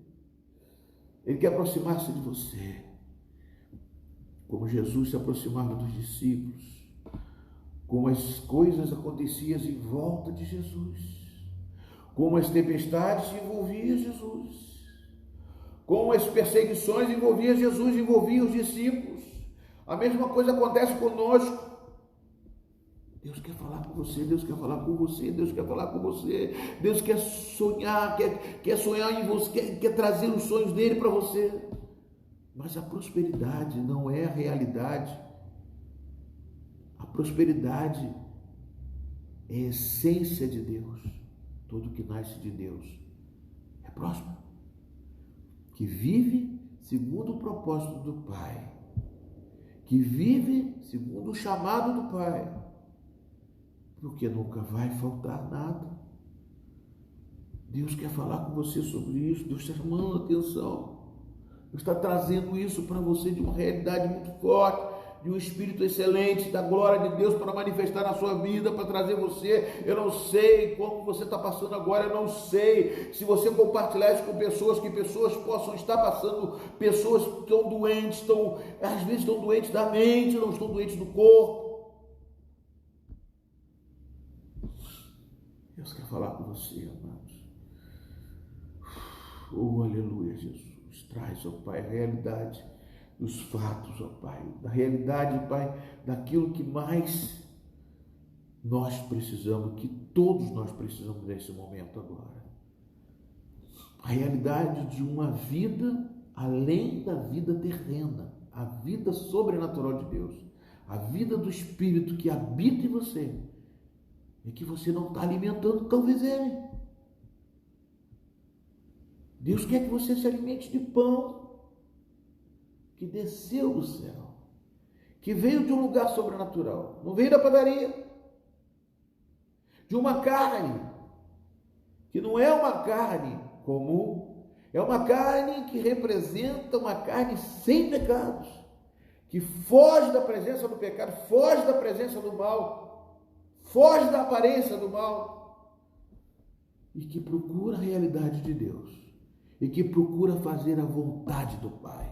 Ele quer aproximar-se de você. Como Jesus se aproximava dos discípulos, como as coisas aconteciam em volta de Jesus, como as tempestades envolviam Jesus, como as perseguições envolviam Jesus, envolviam os discípulos. A mesma coisa acontece conosco. Deus quer falar com você, Deus quer falar com você, Deus quer falar com você. Deus quer sonhar, quer sonhar em você, quer trazer os sonhos dele para você. Mas a prosperidade não é a realidade. A prosperidade é a essência de Deus. Todo que nasce de Deus é próspero, que vive segundo o propósito do Pai, que vive segundo o chamado do Pai, porque nunca vai faltar nada. Deus quer falar com você sobre isso. Deus está chamando a atenção. Deus está trazendo isso para você de uma realidade muito forte, de um espírito excelente, da glória de Deus para manifestar na sua vida, para trazer você. Eu não sei como você está passando agora, eu não sei se você compartilhar isso com pessoas, que pessoas possam estar passando, pessoas que estão doentes, às vezes estão doentes da mente, não estão doentes do corpo. Deus quer falar com você, amados. Oh, aleluia, Jesus. Traz, ó Pai, a realidade dos fatos, ó Pai, da realidade, Pai, daquilo que mais nós precisamos, que todos nós precisamos nesse momento agora. A realidade de uma vida além da vida terrena, a vida sobrenatural de Deus, a vida do Espírito que habita em você e que você não está alimentando, talvez ele. Deus quer que você se alimente de pão que desceu do céu, que veio de um lugar sobrenatural, não veio da padaria, de uma carne, que não é uma carne comum, é uma carne que representa uma carne sem pecados, que foge da presença do pecado, foge da presença do mal, foge da aparência do mal, e que procura a realidade de Deus, e que procura fazer a vontade do Pai.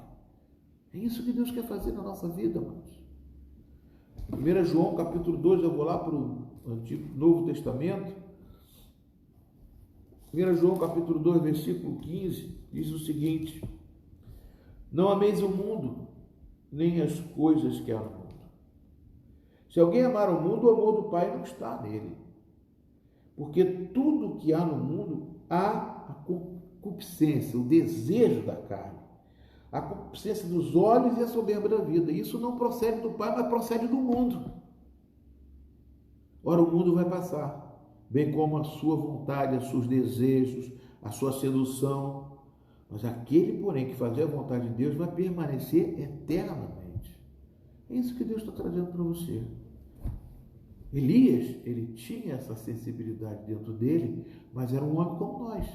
É isso que Deus quer fazer na nossa vida, irmãos. 1 João capítulo 2, eu vou lá para o Novo Testamento. 1 João capítulo 2, versículo 15, diz o seguinte: não ameis o mundo, nem as coisas que há no mundo. Se alguém amar o mundo, o amor do Pai não está nele. Porque tudo que há no mundo, há a concupiscência, o desejo da carne, a concupiscência dos olhos e a soberba da vida. Isso não procede do Pai, mas procede do mundo. Ora, o mundo vai passar, bem como a sua vontade, os seus desejos, a sua sedução. Mas aquele, porém, que fazer a vontade de Deus vai permanecer eternamente. É isso que Deus está trazendo para você. Elias, ele tinha essa sensibilidade dentro dele, mas era um homem como nós.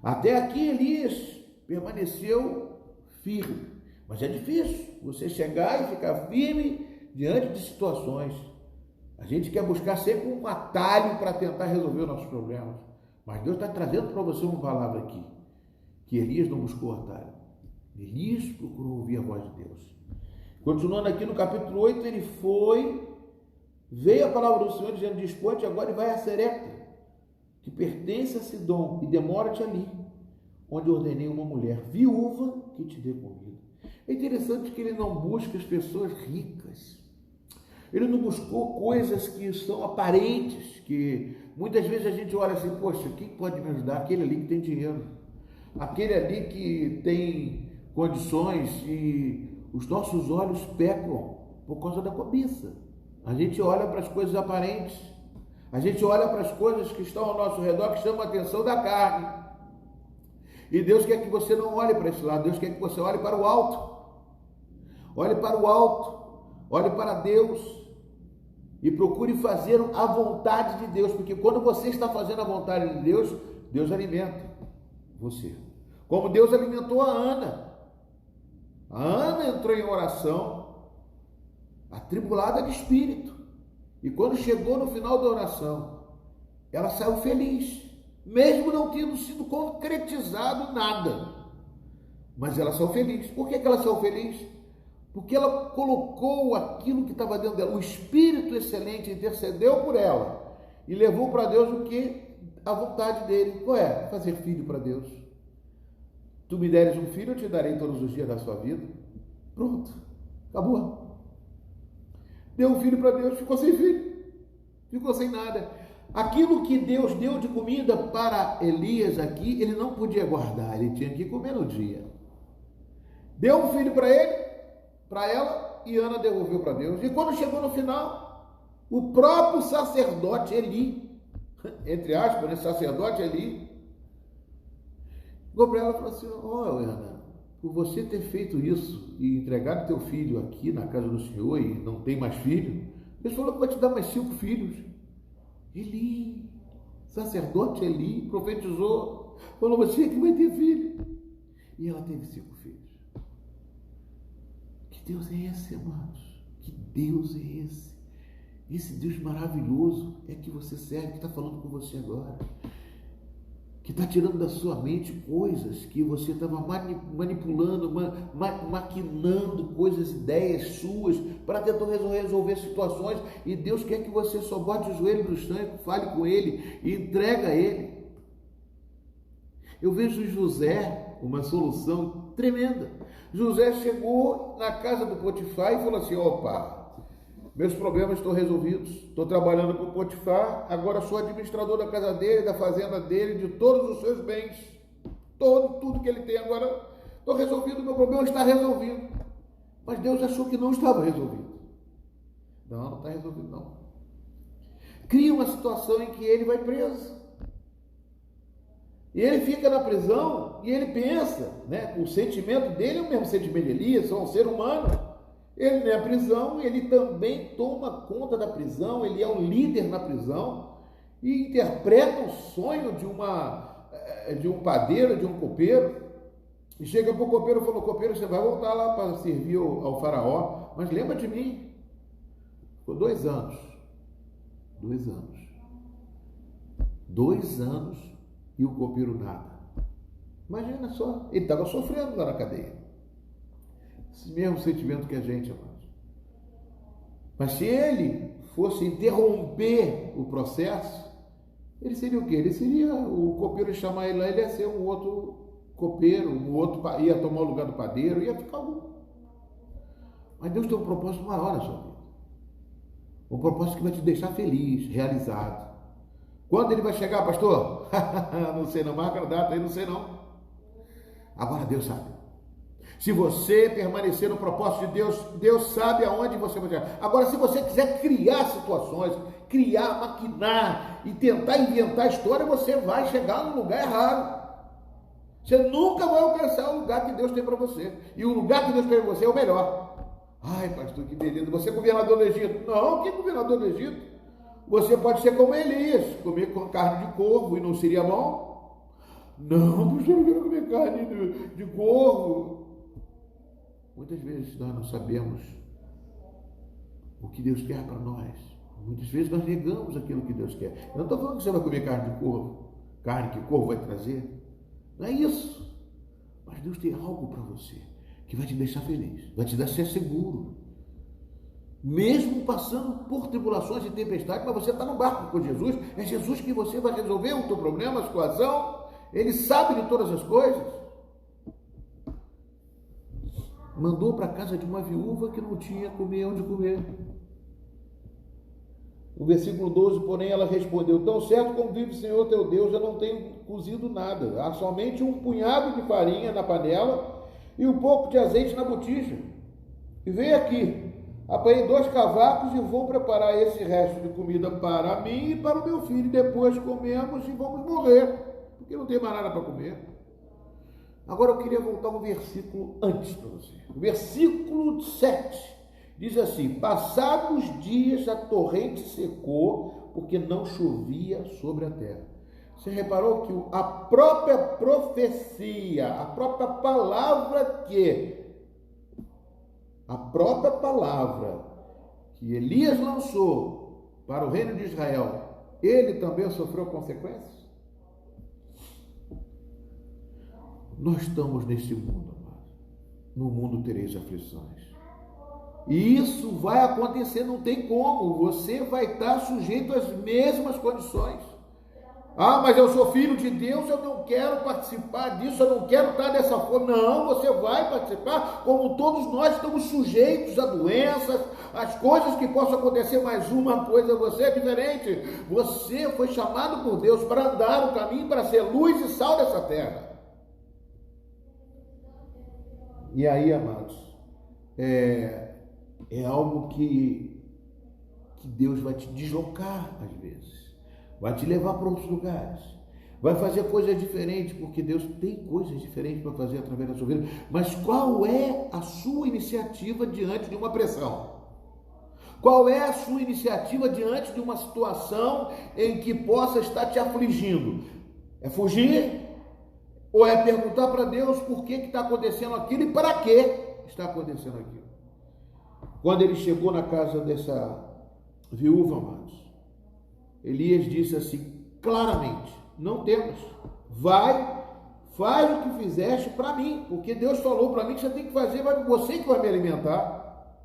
Até aqui Elias permaneceu firme. Mas é difícil você chegar e ficar firme diante de situações. A gente quer buscar sempre um atalho para tentar resolver os nossos problemas. Mas Deus está trazendo para você uma palavra aqui, que Elias não buscou atalho. Elias procurou ouvir a voz de Deus. Continuando aqui no capítulo 8, ele veio a palavra do Senhor dizendo: dispõe-te agora e vai a Serepta, que pertence a Sidom, e demora-te ali, onde ordenei uma mulher viúva que te dê comida. É interessante que ele não busca as pessoas ricas. Ele não buscou coisas que são aparentes, que muitas vezes a gente olha assim: poxa, quem pode me ajudar? Aquele ali que tem dinheiro, aquele ali que tem condições, e os nossos olhos pecam por causa da cobiça. A gente olha para as coisas aparentes, a gente olha para as coisas que estão ao nosso redor, que chamam a atenção da carne. E Deus quer que você não olhe para esse lado, Deus quer que você olhe para o alto. Olhe para o alto, olhe para Deus e procure fazer a vontade de Deus, porque quando você está fazendo a vontade de Deus, Deus alimenta você. Como Deus alimentou a Ana. A Ana entrou em oração, atribulada de espírito, e quando chegou no final da oração, ela saiu feliz, mesmo não tendo sido concretizado nada, mas ela saiu feliz. Por que ela saiu feliz? Porque ela colocou aquilo que estava dentro dela, o Espírito excelente intercedeu por ela e levou para Deus o que? A vontade dele. Qual é? Fazer filho para Deus. Tu me deres um filho, eu te darei todos os dias da sua vida. Pronto, acabou. Deu um filho para Deus, ficou sem filho, ficou sem nada. Aquilo que Deus deu de comida para Elias aqui, ele não podia guardar, ele tinha que comer no dia. Deu um filho para ele, para ela, e Ana devolveu para Deus. E quando chegou no final, o próprio sacerdote Eli, entre aspas, né, sacerdote Eli, chegou para ela e falou assim: Ana, por você ter feito isso e entregado teu filho aqui na casa do Senhor e não tem mais filho, Deus falou que vai te dar mais 5 filhos. Eli, sacerdote Eli, profetizou, falou: você que vai ter filho. E ela teve 5 filhos. Que Deus é esse, amados? Que Deus é esse? Esse Deus maravilhoso é que você serve, que está falando com você agora, que está tirando da sua mente coisas que você estava manipulando, maquinando coisas, ideias suas, para tentar resolver situações, e Deus quer que você só bote o joelho no chão, fale com Ele e entrega a Ele. Eu vejo José, uma solução tremenda. José chegou na casa do Potifar e falou assim: opa, meus problemas estão resolvidos, estou trabalhando com o Potifar, agora sou administrador da casa dele, da fazenda dele, de todos os seus bens, tudo que ele tem agora, estou resolvido, meu problema está resolvido. Mas Deus achou que não estava resolvido. Não está resolvido não. Cria uma situação em que ele vai preso. E ele fica na prisão e ele pensa, né, o sentimento dele é o mesmo sentimento de Elias, são um ser humano. Ele na prisão, ele também toma conta da prisão, ele é um líder na prisão e interpreta o sonho de um padeiro, de um copeiro. E chega para o copeiro e falou: copeiro, você vai voltar lá para servir ao faraó, mas lembra de mim. Ficou 2 anos. 2 anos. 2 anos e o copeiro nada. Imagina só, ele estava sofrendo lá na cadeia. esse mesmo sentimento que a gente, amados. Mas se ele fosse interromper o processo, ele seria o quê? Ele seria, o copeiro ia chamar ele lá, ele ia ser um outro copeiro, um outro ia tomar o lugar do padeiro, ia ficar algum. Mas Deus tem um propósito maior na sua vida. Um propósito que vai te deixar feliz, realizado. Quando ele vai chegar, pastor? Não sei não, marca a data aí, não sei não. Agora Deus sabe. Se você permanecer no propósito de Deus, Deus sabe aonde você vai chegar. Agora, se você quiser criar situações, criar, maquinar e tentar inventar história, você vai chegar no lugar errado. Você nunca vai alcançar o lugar que Deus tem para você. E o lugar que Deus tem para você é o melhor. Ai, pastor, que beleza. Você é governador do Egito. Não, que governador do Egito? Você pode ser como Elias, comer com carne de corvo e não seria bom? Não, pastor, eu não quero comer carne de corvo. Muitas vezes nós não sabemos o que Deus quer para nós. Muitas vezes nós negamos aquilo que Deus quer. Eu não estou falando que você vai comer carne de corvo, carne que corvo vai trazer. Não é isso. Mas Deus tem algo para você que vai te deixar feliz, vai te deixar seguro. Mesmo passando por tribulações e tempestades, mas você está no barco com Jesus, é Jesus que você vai resolver o teu problema, a situação. Ele sabe de todas as coisas. Mandou para a casa de uma viúva que não tinha onde comer. O versículo 12, porém, ela respondeu: tão certo como vive o Senhor teu Deus, eu não tenho cozido nada. Há somente um punhado de farinha na panela e um pouco de azeite na botija. E veio aqui, apanhei 2 cavacos e vou preparar esse resto de comida para mim e para o meu filho. Depois comemos e vamos morrer, porque não tem mais nada para comer. Agora eu queria voltar um versículo antes para você. O versículo 7 diz assim: passados os dias a torrente secou, porque não chovia sobre a terra. Você reparou que a própria profecia, a própria palavra que Elias lançou para o reino de Israel, ele também sofreu consequências? Nós estamos nesse mundo, amado. No mundo tereis aflições. E isso vai acontecer, não tem como. Você vai estar sujeito às mesmas condições. Ah, mas eu sou filho de Deus, eu não quero participar disso, eu não quero estar dessa forma. Não, você vai participar, como todos nós estamos sujeitos a doenças, as coisas que possam acontecer. Mas uma coisa, você é diferente. Você foi chamado por Deus para andar o caminho, para ser luz e sal dessa terra. E aí, amados, é algo que Deus vai te deslocar às vezes, vai te levar para outros lugares, vai fazer coisas diferentes, porque Deus tem coisas diferentes para fazer através da sua vida. Mas qual é a sua iniciativa diante de uma pressão? Qual é a sua iniciativa diante de uma situação em que possa estar te afligindo? É fugir? Ou é perguntar para Deus por que está acontecendo aquilo e para que está acontecendo aquilo? Quando ele chegou na casa dessa viúva, amados, Elias disse assim, claramente: não temas, vai, faz o que fizeste para mim, porque Deus falou para mim que você tem que fazer, mas você que vai me alimentar.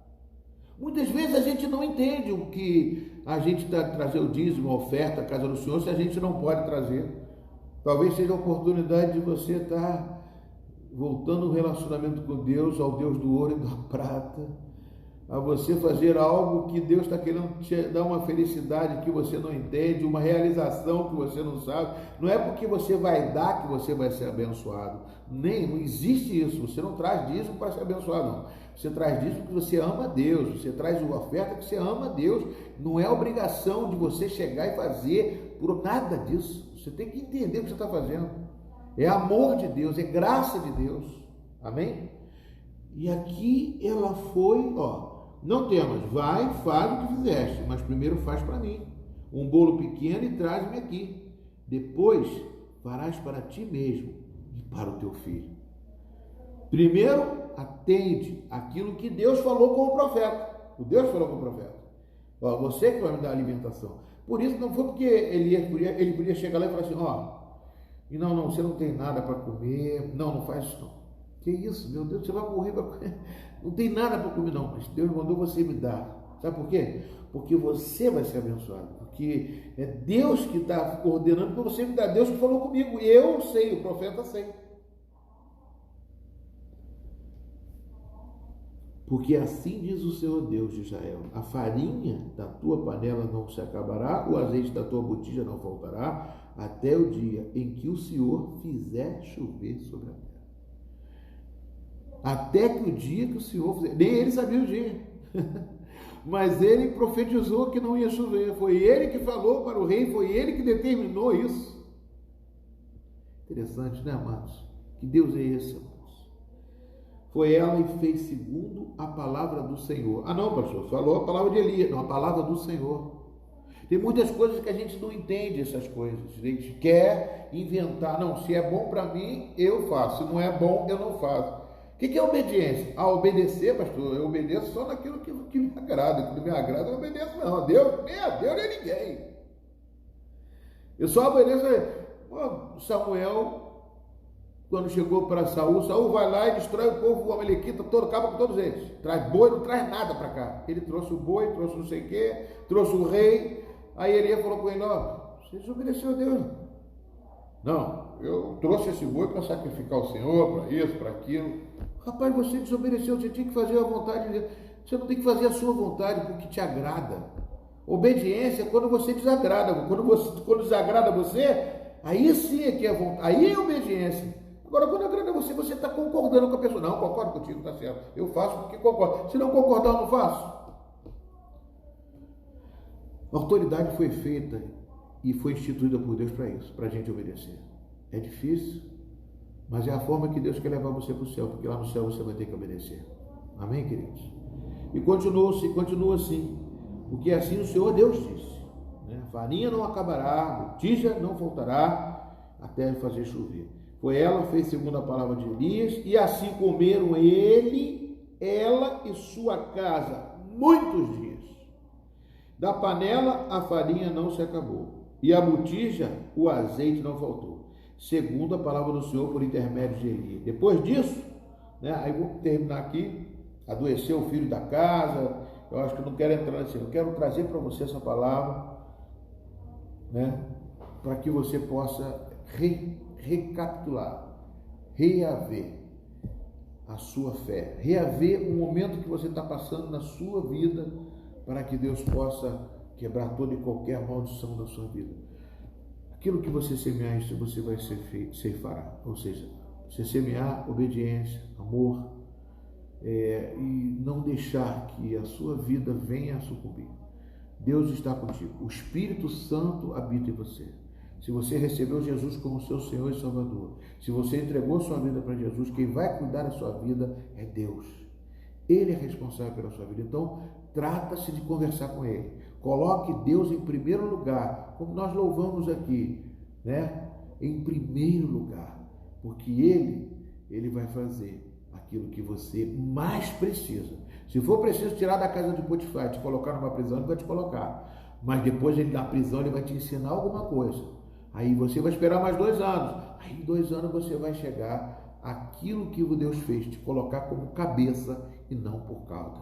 Muitas vezes a gente não entende o que a gente está trazer o dízimo, a oferta, a casa do Senhor, se a gente não pode trazer. Talvez seja a oportunidade de você estar voltando um relacionamento com Deus, ao Deus do ouro e da prata, a você fazer algo que Deus está querendo te dar uma felicidade que você não entende, uma realização que você não sabe. Não é porque você vai dar que você vai ser abençoado. Não existe isso. Você não traz dízimo para ser abençoado, não. Você traz dízimo porque você ama a Deus. Você traz uma oferta porque você ama a Deus. Não é obrigação de você chegar e fazer por nada disso. Você tem que entender o que você está fazendo. É amor de Deus, é graça de Deus. Amém? E aqui ela foi, não temas, vai, faz o que fizeste, mas primeiro faz para mim um bolo pequeno e traz-me aqui. Depois farás para ti mesmo e para o teu filho. Primeiro, atende aquilo que Deus falou com o profeta. O Deus falou com o profeta. Você que vai me dar alimentação. Por isso não foi porque ele podia chegar lá e falar assim, não, você não tem nada para comer, não faz isso não. Que isso, meu Deus, você vai morrer, não tem nada para comer não, mas Deus mandou você me dar. Sabe por quê? Porque você vai ser abençoado, porque é Deus que está ordenando para você me dar. Deus que falou comigo, eu sei, o profeta sei. Porque assim diz o Senhor Deus de Israel: a farinha da tua panela não se acabará, o azeite da tua botija não faltará, até o dia em que o Senhor fizer chover sobre a terra. Até que o dia que o Senhor fizer, nem ele sabia o dia, mas ele profetizou que não ia chover, foi ele que falou para o rei, foi ele que determinou isso. Interessante, né, amados? Que Deus é esse, amados? Foi ela e fez segundo a palavra do Senhor. Ah não, pastor, falou a palavra de Elias, não, a palavra do Senhor. Tem muitas coisas que a gente não entende essas coisas, a gente quer inventar, não, se é bom para mim, eu faço, se não é bom, eu não faço. O que é obediência? Ah, obedecer, pastor, eu obedeço só naquilo que me agrada, que não me agrada, eu obedeço não, Deus não é ninguém. Eu só obedeço Samuel. Quando chegou para Saul vai lá e destrói o povo, o amalequita todo, acaba com todos eles. Traz boi, não traz nada para cá. Ele trouxe o boi, trouxe não sei o quê, trouxe o rei. Aí Elias falou com ele: ó, você desobedeceu a Deus. Não, eu trouxe esse boi para sacrificar o Senhor, para isso, para aquilo. Rapaz, você desobedeceu, você tinha que fazer a vontade de Deus. Você não tem que fazer a sua vontade porque te agrada. Obediência é quando você desagrada. Quando desagrada você, aí sim é que é vontade, aí é obediência. Agora, quando agrada você está concordando com a pessoa. Não, concordo contigo, está certo. Eu faço porque concordo. Se não concordar, eu não faço. A autoridade foi feita e foi instituída por Deus para isso, para a gente obedecer. É difícil, mas é a forma que Deus quer levar você para o céu, porque lá no céu você vai ter que obedecer. Amém, queridos? E continua assim, porque assim o Senhor Deus disse, né? Farinha não acabará, botija não faltará, até fazer chover. Foi ela, fez segundo a palavra de Elias, e assim comeram ele, ela e sua casa muitos dias. Da panela a farinha não se acabou, e a botija, o azeite não faltou, segundo a palavra do Senhor por intermédio de Elias. Depois disso, né, aí vou terminar aqui, adoeceu o filho da casa. Eu acho que eu não quero entrar nesse, eu quero trazer para você essa palavra, né, para que você possa recapitular, reaver a sua fé, reaver o momento que você está passando na sua vida, para que Deus possa quebrar toda e qualquer maldição da sua vida. Aquilo que você semear, isso você vai ceifará. Ou seja, você semear obediência, amor, e não deixar que a sua vida venha a sucumbir. Deus está contigo. O Espírito Santo habita em você. Se você recebeu Jesus como seu Senhor e Salvador, se você entregou sua vida para Jesus, quem vai cuidar da sua vida é Deus. Ele é responsável pela sua vida. Então, trata-se de conversar com Ele. Coloque Deus em primeiro lugar, como nós louvamos aqui, né? Em primeiro lugar, porque Ele vai fazer aquilo que você mais precisa. Se for preciso tirar da casa de Potifar, te colocar numa prisão, Ele vai te colocar. Mas depois da prisão, Ele vai te ensinar alguma coisa. Aí você vai esperar mais 2 anos. Aí em 2 anos você vai chegar àquilo que o Deus fez, te colocar como cabeça e não por cauda.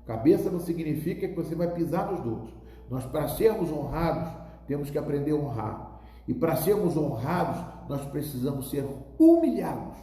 Cabeça não significa que você vai pisar nos outros. Nós, para sermos honrados, temos que aprender a honrar. E para sermos honrados, nós precisamos ser humilhados.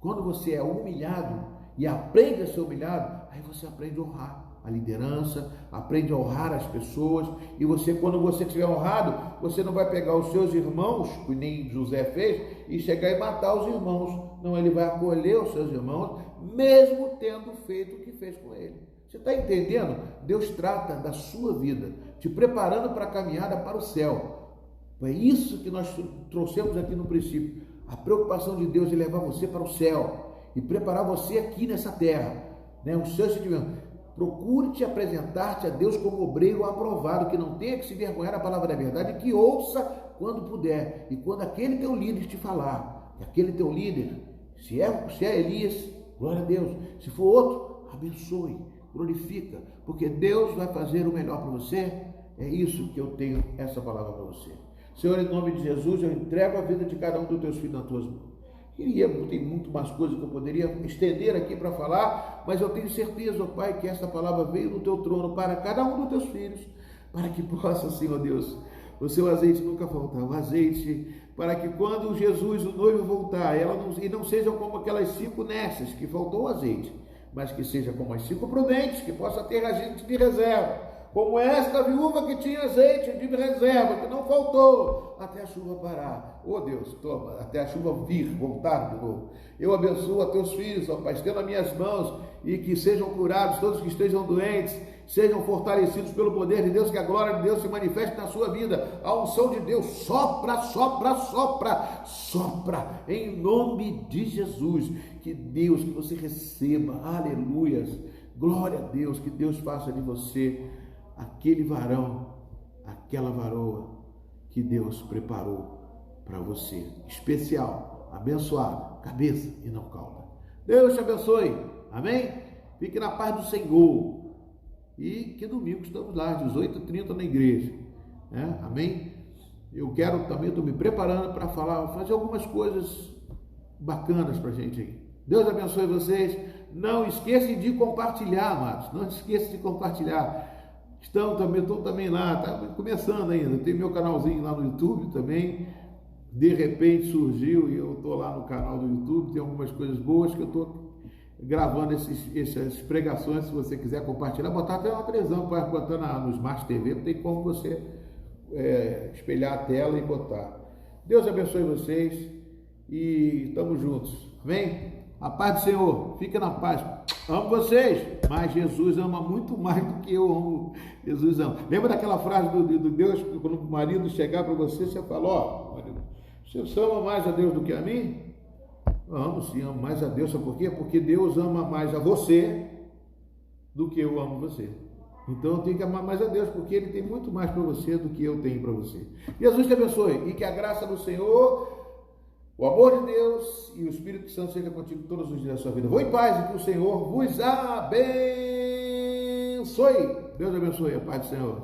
Quando você é humilhado e aprende a ser humilhado, aí você aprende a honrar a liderança, aprende a honrar as pessoas. E você, quando você estiver honrado, você não vai pegar os seus irmãos, que nem José fez, e chegar e matar os irmãos. Não, ele vai acolher os seus irmãos, mesmo tendo feito o que fez com ele. Você está entendendo? Deus trata da sua vida, te preparando para a caminhada para o céu. É isso que nós trouxemos aqui no princípio. A preocupação de Deus é levar você para o céu e preparar você aqui nessa terra, né? Um seu sentimento. Procure te apresentar-te a Deus como obreiro aprovado, que não tenha que se vergonhar da palavra da verdade, que ouça quando puder. E quando aquele teu líder te falar, aquele teu líder, se é Elias, glória a Deus. Se for outro, abençoe, glorifica, porque Deus vai fazer o melhor para você. É isso que eu tenho, essa palavra para você. Senhor, em nome de Jesus, eu entrego a vida de cada um dos teus filhos nas tuas mãos. Tem muito mais coisas que eu poderia estender aqui para falar, mas eu tenho certeza, ó Pai, que essa palavra veio do teu trono para cada um dos teus filhos, para que possa, Senhor Deus, o seu azeite nunca faltar, o azeite, para que quando Jesus, o noivo, voltar, e não sejam como aquelas 5 nécias que faltou o azeite, mas que seja como as 5 prudentes, que possa ter azeite de reserva, como esta viúva que tinha azeite de reserva, que não faltou, até a chuva parar. Oh Deus, toma, até a chuva voltar de novo. Eu abençoo a teus filhos, ó Pai, estendo nas minhas mãos, e que sejam curados todos que estejam doentes, sejam fortalecidos pelo poder de Deus, que a glória de Deus se manifeste na sua vida, a unção de Deus, sopra, sopra, sopra, sopra, em nome de Jesus, que você receba, aleluias, glória a Deus, que Deus faça de você aquele varão, aquela varoa que Deus preparou para você, especial, abençoado, cabeça e não cauda. Deus te abençoe, amém? Fique na paz do Senhor, e que domingo estamos lá, às 18h30 na igreja, né? Amém? Eu quero também, estou me preparando para fazer algumas coisas bacanas para a gente aí. Deus abençoe vocês. Não esqueçam de compartilhar, amados, não esqueçam de compartilhar. Estou também lá, está começando ainda, tem meu canalzinho lá no YouTube também, de repente surgiu e eu estou lá no canal do YouTube, tem algumas coisas boas que eu estou gravando essas pregações, se você quiser compartilhar, botar até uma televisão, para botar no Smart TV, tem como você espelhar a tela e botar. Deus abençoe vocês e estamos juntos, amém? A paz do Senhor, fica na paz. Amo vocês, mas Jesus ama muito mais do que eu amo. Jesus ama. Lembra daquela frase do Deus, que quando o marido chegar para você, você fala, ó, marido, você ama mais a Deus do que a mim? Amo sim, amo mais a Deus. Sabe por quê? Porque Deus ama mais a você do que eu amo você. Então eu tenho que amar mais a Deus, porque Ele tem muito mais para você do que eu tenho para você. Jesus te abençoe e que a graça do Senhor, o amor de Deus e o Espírito Santo seja contigo todos os dias da sua vida. Vou em paz e que o Senhor vos abençoe. Deus abençoe, a paz do Senhor.